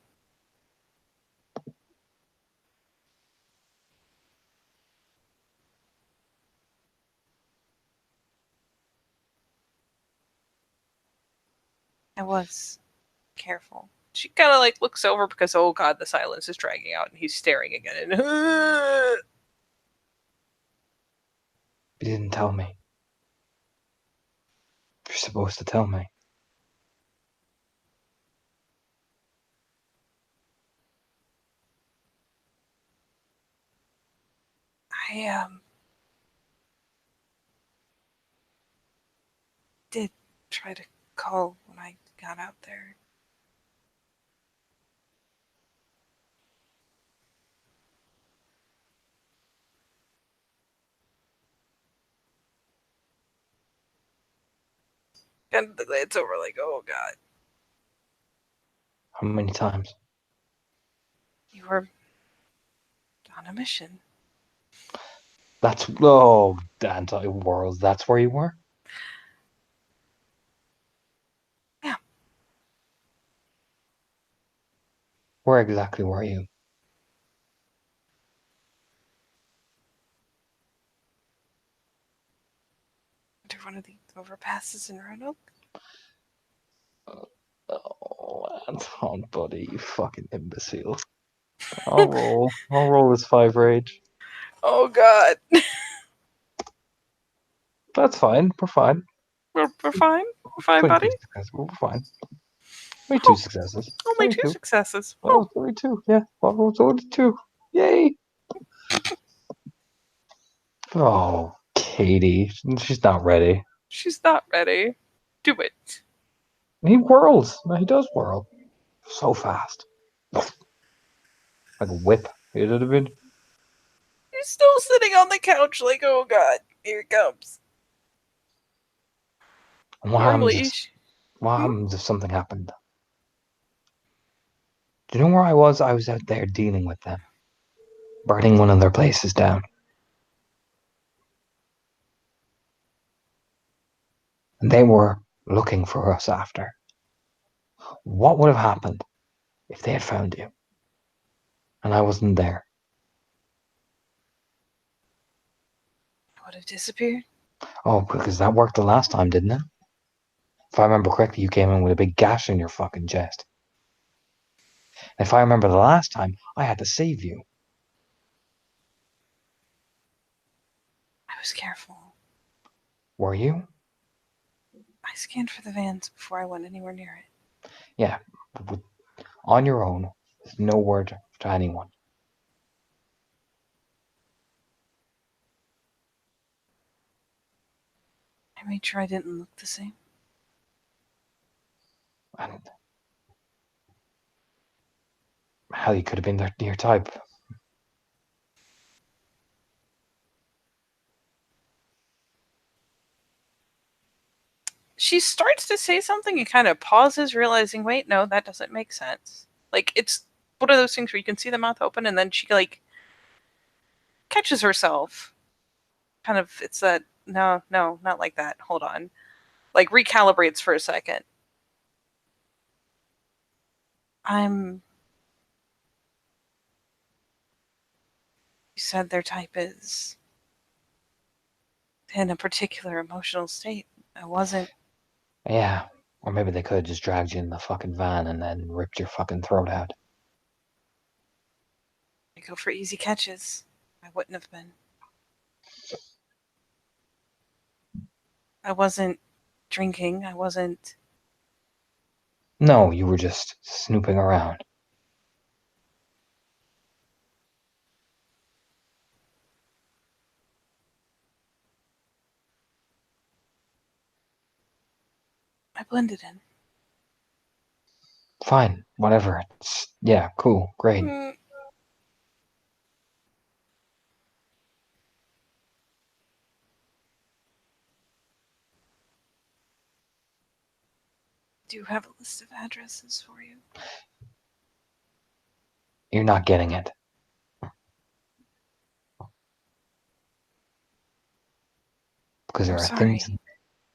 I was careful. She kind of like looks over because, oh god, the silence is dragging out and he's staring again. And You didn't tell me. You're supposed to tell me. I did try to call when I got out there. And the glance over like, oh god. How many times? You were on a mission. That's anti-worlds. That's where you were? Yeah. Where exactly were you? Under one of the overpasses in Roanoke. Oh, Anton, buddy, you fucking imbecile. I'll roll. I'll roll this 5 rage. Oh god. That's fine. We're fine. We're fine. We're fine, buddy. We're fine. Only two successes. Only two successes. Oh, only two. Yeah. Oh, it's only two. Yay. Oh, Katie. She's not ready. She's not ready. Do it. He whirls. No, he does whirl. So fast. Like a whip. It would have been. You're still sitting on the couch like, oh god, here it comes. What Normally, happens if something happened? Do you know where I was? I was out there dealing with them. Burning one of their places down. And they were looking for us after. What would have happened if they had found you? And I wasn't there. I would have disappeared. Oh, because that worked the last time, didn't it? If I remember correctly, you came in with a big gash in your fucking chest. If I remember the last time, I had to save you. I was careful. Were you? I scanned for the vans before I went anywhere near it. Yeah. On your own, with no word to anyone. I made sure I didn't look the same. And hell, you could have been your type. She starts to say something and kind of pauses, realizing, wait, no, that doesn't make sense. Like, it's one of those things where you can see the mouth open and then she, like, catches herself. Kind of, it's that, no, not like that. Hold on. Like, recalibrates for a second. You said their type is in a particular emotional state. I wasn't. Yeah. Or maybe they could have just dragged you in the fucking van and then ripped your fucking throat out. I go for easy catches. I wouldn't have been. I wasn't drinking. I wasn't. No, you were just snooping around. I blended in. Fine, whatever. Yeah, cool, great. Do you have a list of addresses for you? You're not getting it. Because I'm sorry.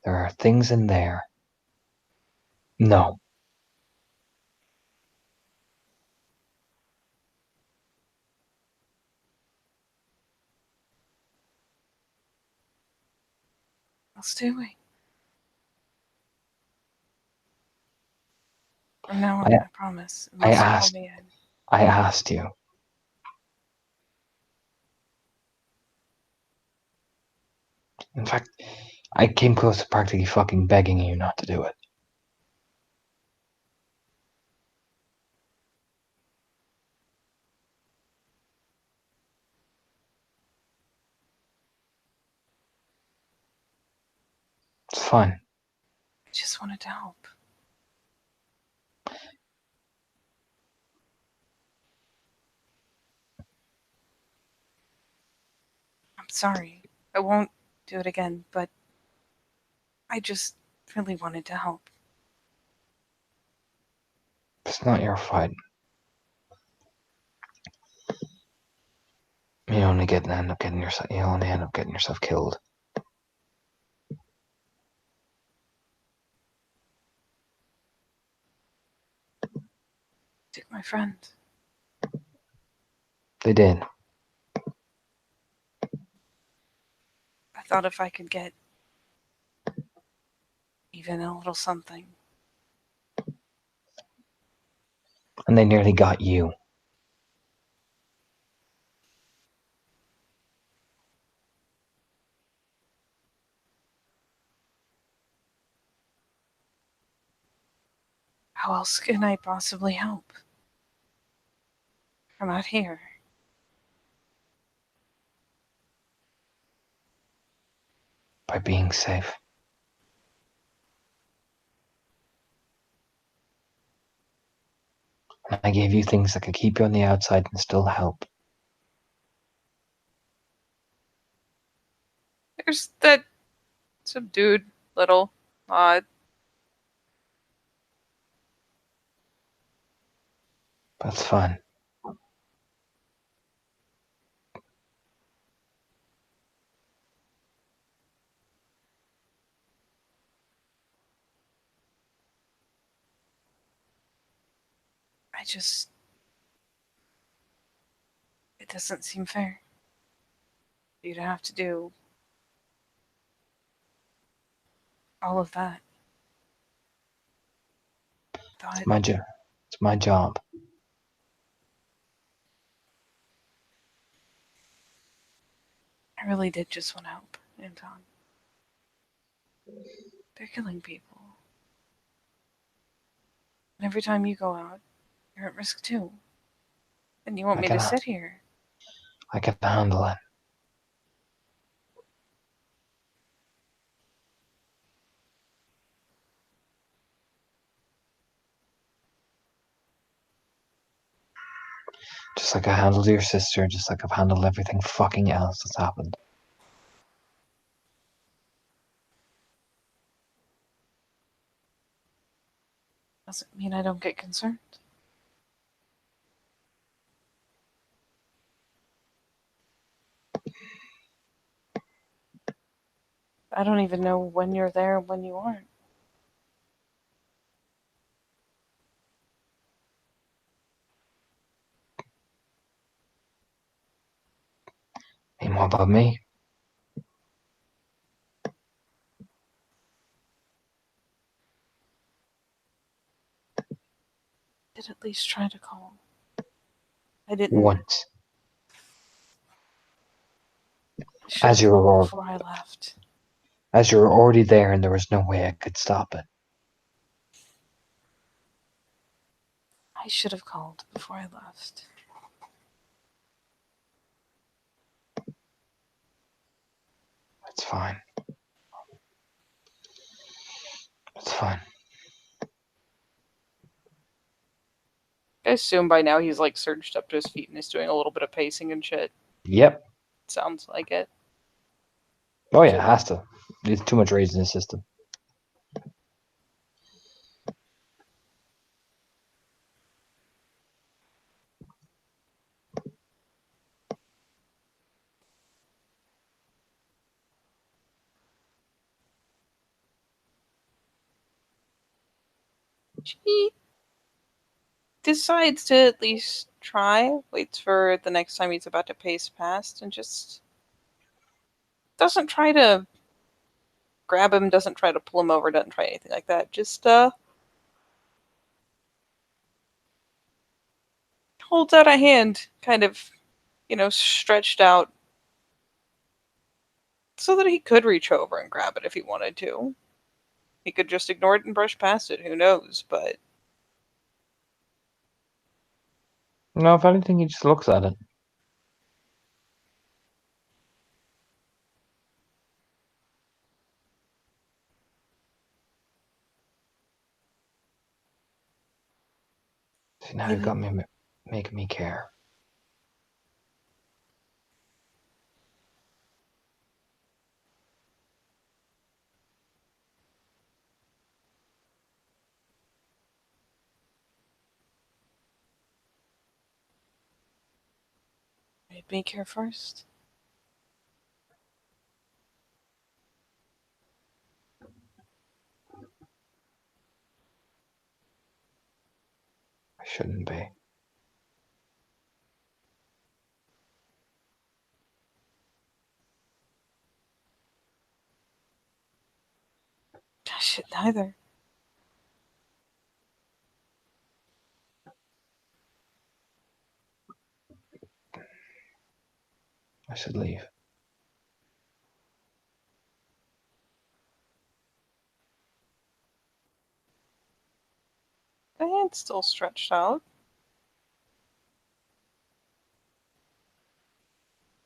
There are things in there. No. I'll stay away. From now on, I promise. Unless you call me in. I asked you. In fact, I came close to practically fucking begging you not to do it. It's fine. I just wanted to help. I'm sorry. I won't do it again, but I just really wanted to help. It's not your fight. You only end up getting yourself killed. Took my friend. They did. I thought if I could get even a little something. And they nearly got you. How else can I possibly help? I'm not here. By being safe. And I gave you things that could keep you on the outside and still help. There's that subdued little nod. That's fine. It doesn't seem fair. You'd have to do all of that. Thought It's my job. I really did just want to help, Anton. They're killing people. And every time you go out, you're at risk too. And you want I me to cannot. sit here? I can handle it. Just like I handled your sister, just like I've handled everything fucking else that's happened. Doesn't mean I don't get concerned. I don't even know when you're there and when you aren't. And what about me? Did at least try to call. I didn't. Once. Should As have you were called before I left. as you were already there and there was no way I could stop it. I should have called before I left. It's fine. It's fine. I assume by now he's like surged up to his feet and is doing a little bit of pacing and shit. Yep. Sounds like it. Oh yeah, it has to. There's too much rage in the system. He decides to at least try, waits for the next time he's about to pace past, and just doesn't try to grab him, doesn't try to pull him over, doesn't try anything like that. Just holds out a hand, kind of, stretched out, so that he could reach over and grab it if he wanted to. He could just ignore it and brush past it, who knows, but No, if anything, he just looks at it. See, now you've got me making me care. made me care first. I shouldn't be. I shouldn't either. I should leave. The hand's still stretched out.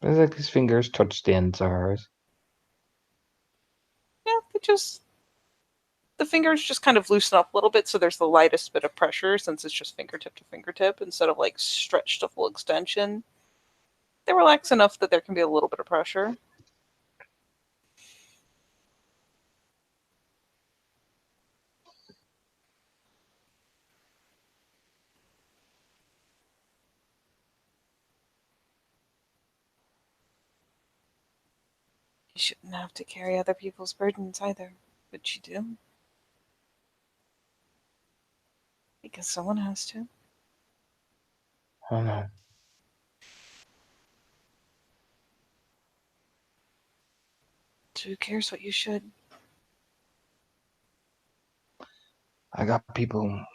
It's like his fingers touch the ends of hers. Yeah, the fingers just kind of loosen up a little bit, so there's the lightest bit of pressure since it's just fingertip to fingertip instead of like stretched to full extension. They relax enough that there can be a little bit of pressure. You shouldn't have to carry other people's burdens either, but you do. Because someone has to. Oh no. So who cares what you should? I got people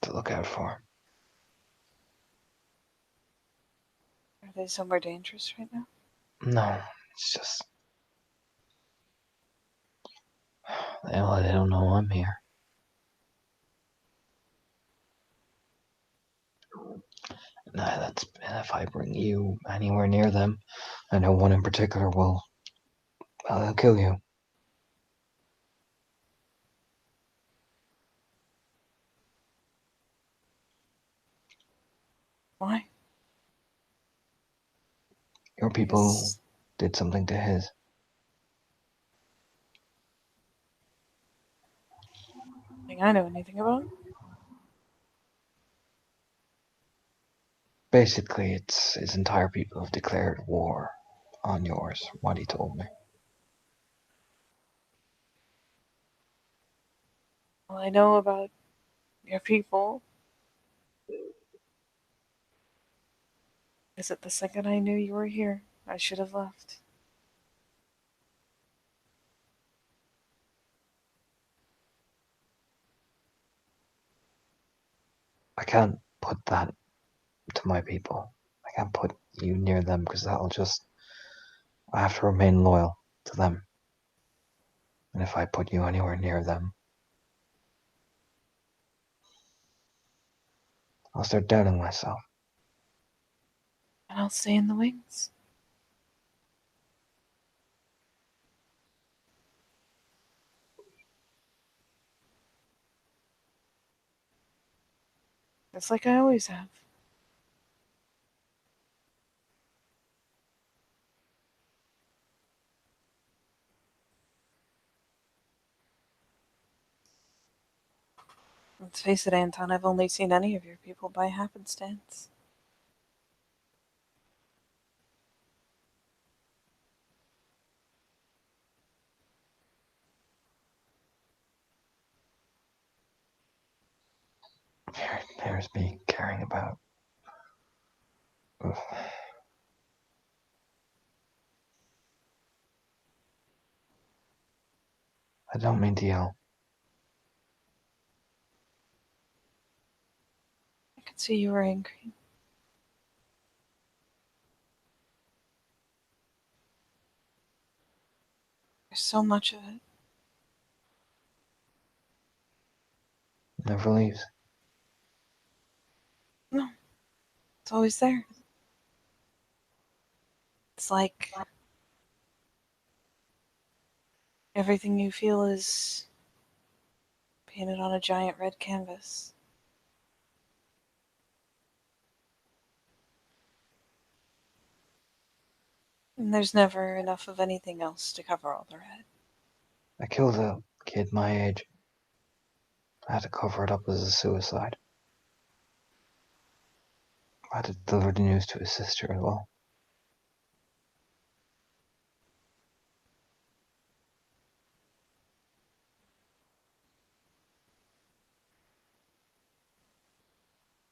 to look out for. Are they somewhere dangerous right now? No, it's just. Well, they don't know I'm here. Nah, that's if I bring you anywhere near them, I know one in particular will. Well, they'll kill you. Why? Your people Because did something to his. thing I know anything about. Basically, it's his entire people have declared war on yours. What he told me. All I know about your people is that the second I knew you were here, I should have left. I can't put that to my people. I can't put you near them because that'll just. I have to remain loyal to them. And if I put you anywhere near them, I'll start doubting myself. And I'll stay in the wings. Just like I always have. Let's face it, Anton, I've only seen any of your people by happenstance. There's me caring about. Oof. I don't mean to yell. I could see you were angry. There's so much of it. Never leaves. No, it's always there. It's like everything you feel is painted on a giant red canvas. And there's never enough of anything else to cover all the red. I killed a kid my age. I had to cover it up as a suicide. I had to deliver the news to his sister as well.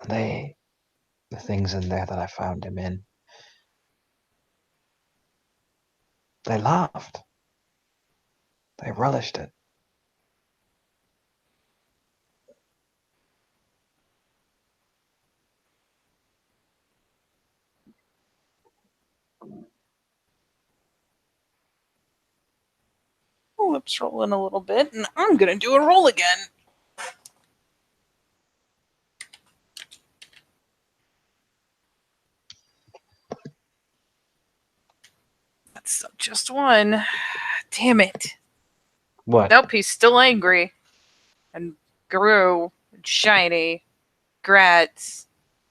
And the things in there that I found him in, they laughed. They relished it. Lips rolling a little bit, and I'm gonna do a roll again. It's just one. Damn it. What? Nope, he's still angry. And Gru, shiny, Gratz,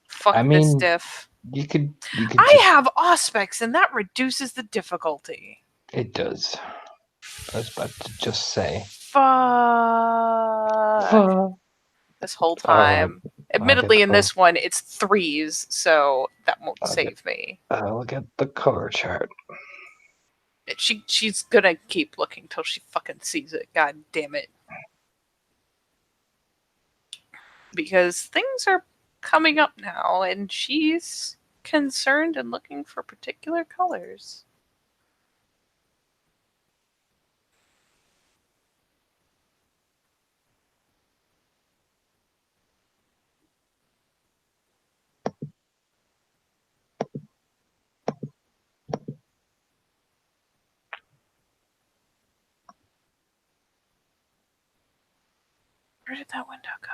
fuck I this mean, stiff. You could I just. have Auspex, and that reduces the difficulty. It does. I was about to just say. Fuck. Fuck. This whole Alright, time. Admittedly, get in this one, it's threes, so that won't I'll save me. I'll get the color chart. She's gonna keep looking till she fucking sees it. God damn it. Because things are coming up now, and she's concerned and looking for particular colors. Where did that window go?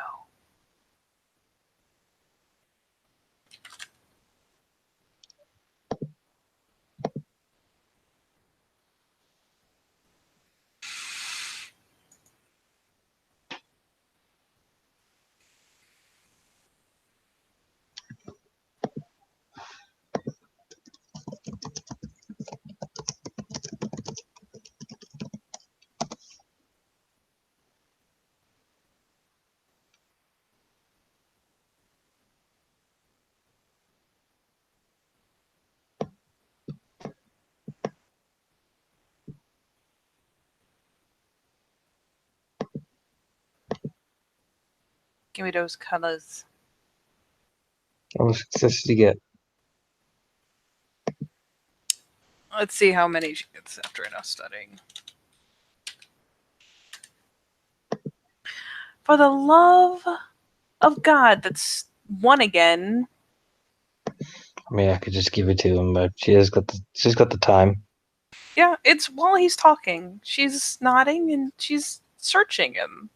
Give me those colors. How much success did you get? Let's see how many she gets after enough studying. For the love of God, that's one again. I mean, I could just give it to him, but she's got the time. Yeah, it's while he's talking. She's nodding and she's searching him.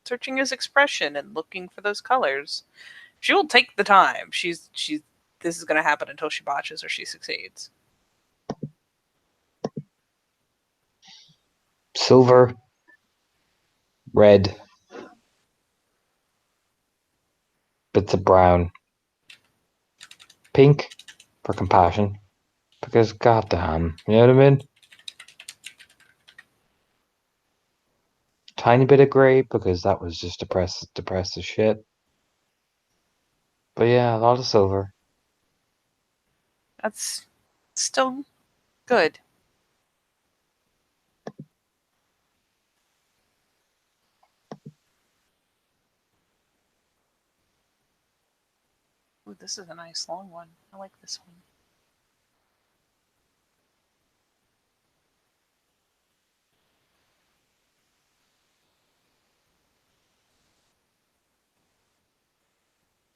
Searching his expression and looking for those colors. She will take the time. She's this is gonna happen until she botches or she succeeds. Silver, red, bits of brown, pink for compassion, because goddamn, you know what I mean? Tiny bit of gray because that was just depressed as shit. But yeah, a lot of silver. That's still good. Ooh, this is a nice long one. I like this one.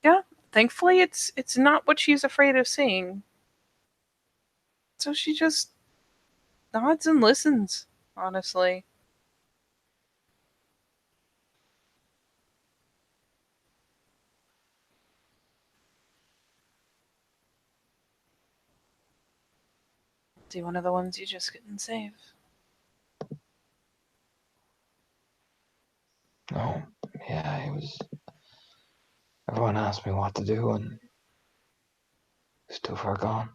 Yeah, thankfully it's not what she's afraid of seeing. So she just nods and listens, honestly. Do one of the ones you just couldn't save. Oh, yeah, it was. Everyone asked me what to do, and it's too far gone.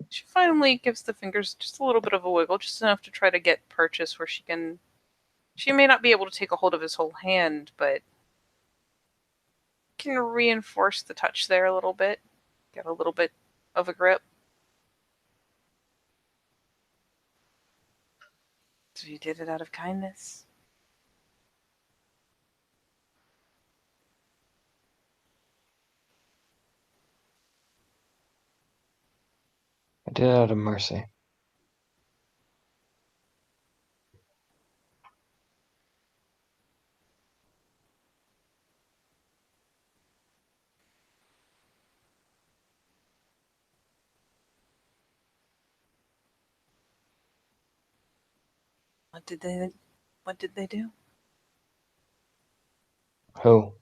She finally gives the fingers just a little bit of a wiggle, just enough to try to get purchase where she can. She may not be able to take a hold of his whole hand, but can reinforce the touch there a little bit. Get a little bit of a grip. So you did it out of kindness. I did it out of mercy. What did they do? Who?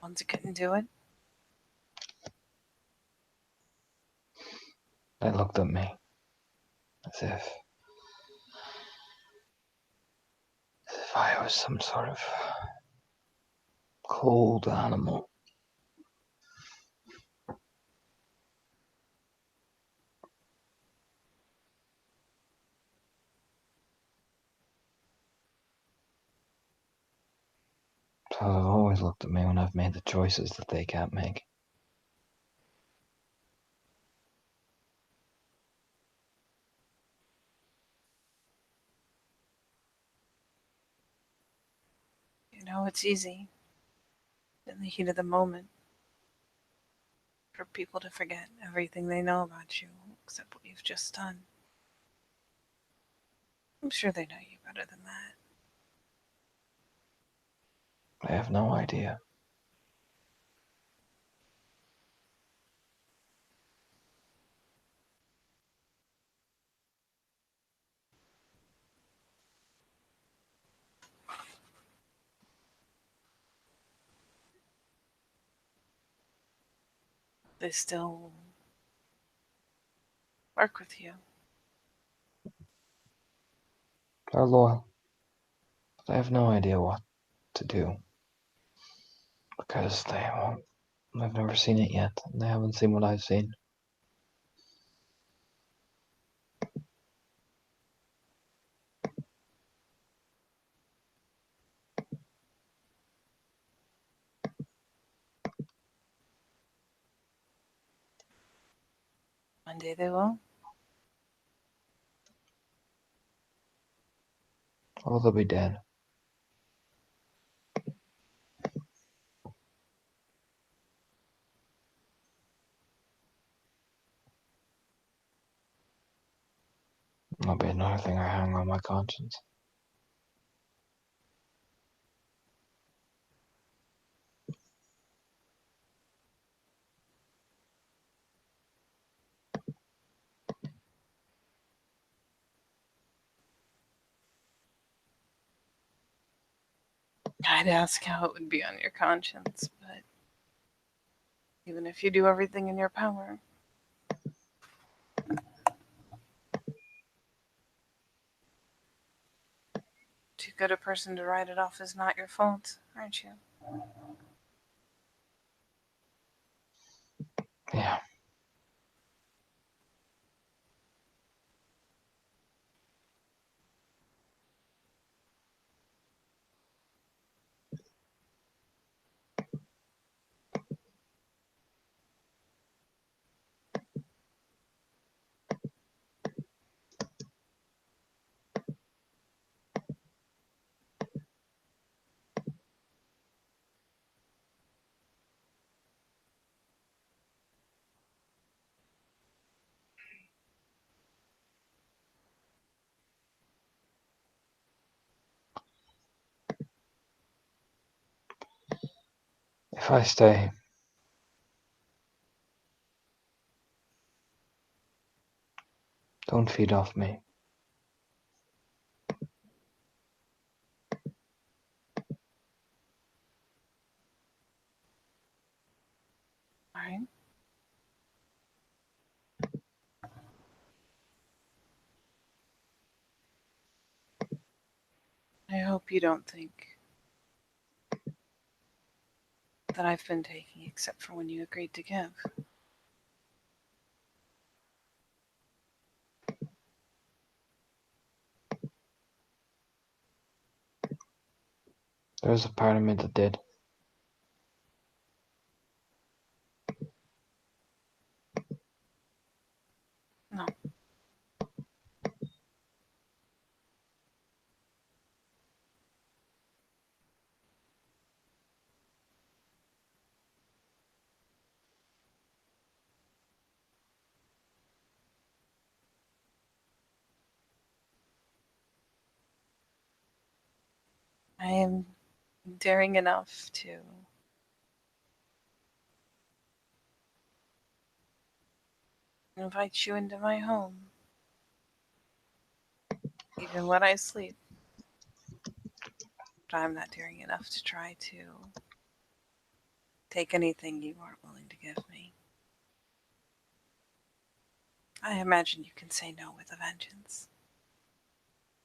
Ones who couldn't do it. They looked at me as if I was some sort of cold animal. So they've always looked at me when I've made the choices that they can't make. You know, it's easy in the heat of the moment for people to forget everything they know about you except what you've just done. I'm sure they know you better than that. They have no idea. They still work with you. They're loyal. They have no idea what to do because they've never seen it yet. And they haven't seen what I've seen. One day they will. Or they'll be dead. That'll be another thing I hang on my conscience. I'd ask how it would be on your conscience, but even if you do everything in your power, too good a person to write it off as not your fault, aren't you? Yeah. If I stay, don't feed off me. All right? I hope you don't think that I've been taking except for when you agreed to give. There's a part of me that did. No. I am daring enough to invite you into my home, even when I sleep. But I'm not daring enough to try to take anything you aren't willing to give me. I imagine you can say no with a vengeance.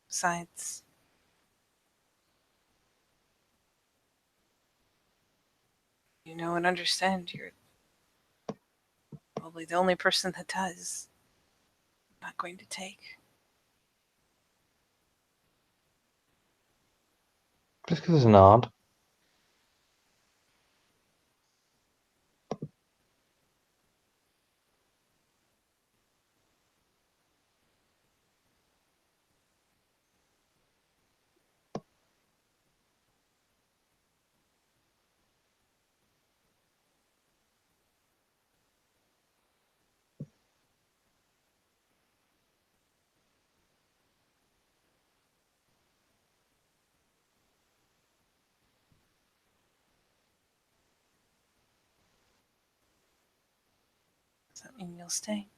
Besides, you know and understand you're probably the only person that does. I'm not going to take. Just give us a nod. Does that mean you'll stay?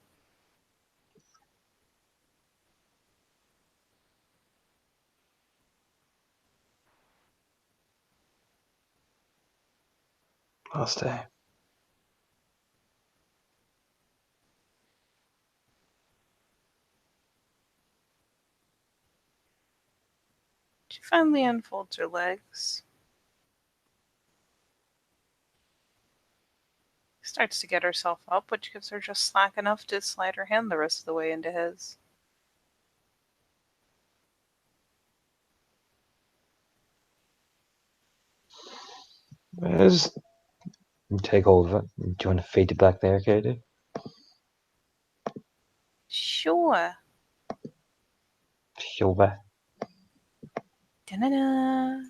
I'll stay. She finally unfolds her legs. Starts to get herself up, which gives her just slack enough to slide her hand the rest of the way into his. Just take hold of it. Do you want to fade to black there, Katie? Sure. Sure. Da-na-na.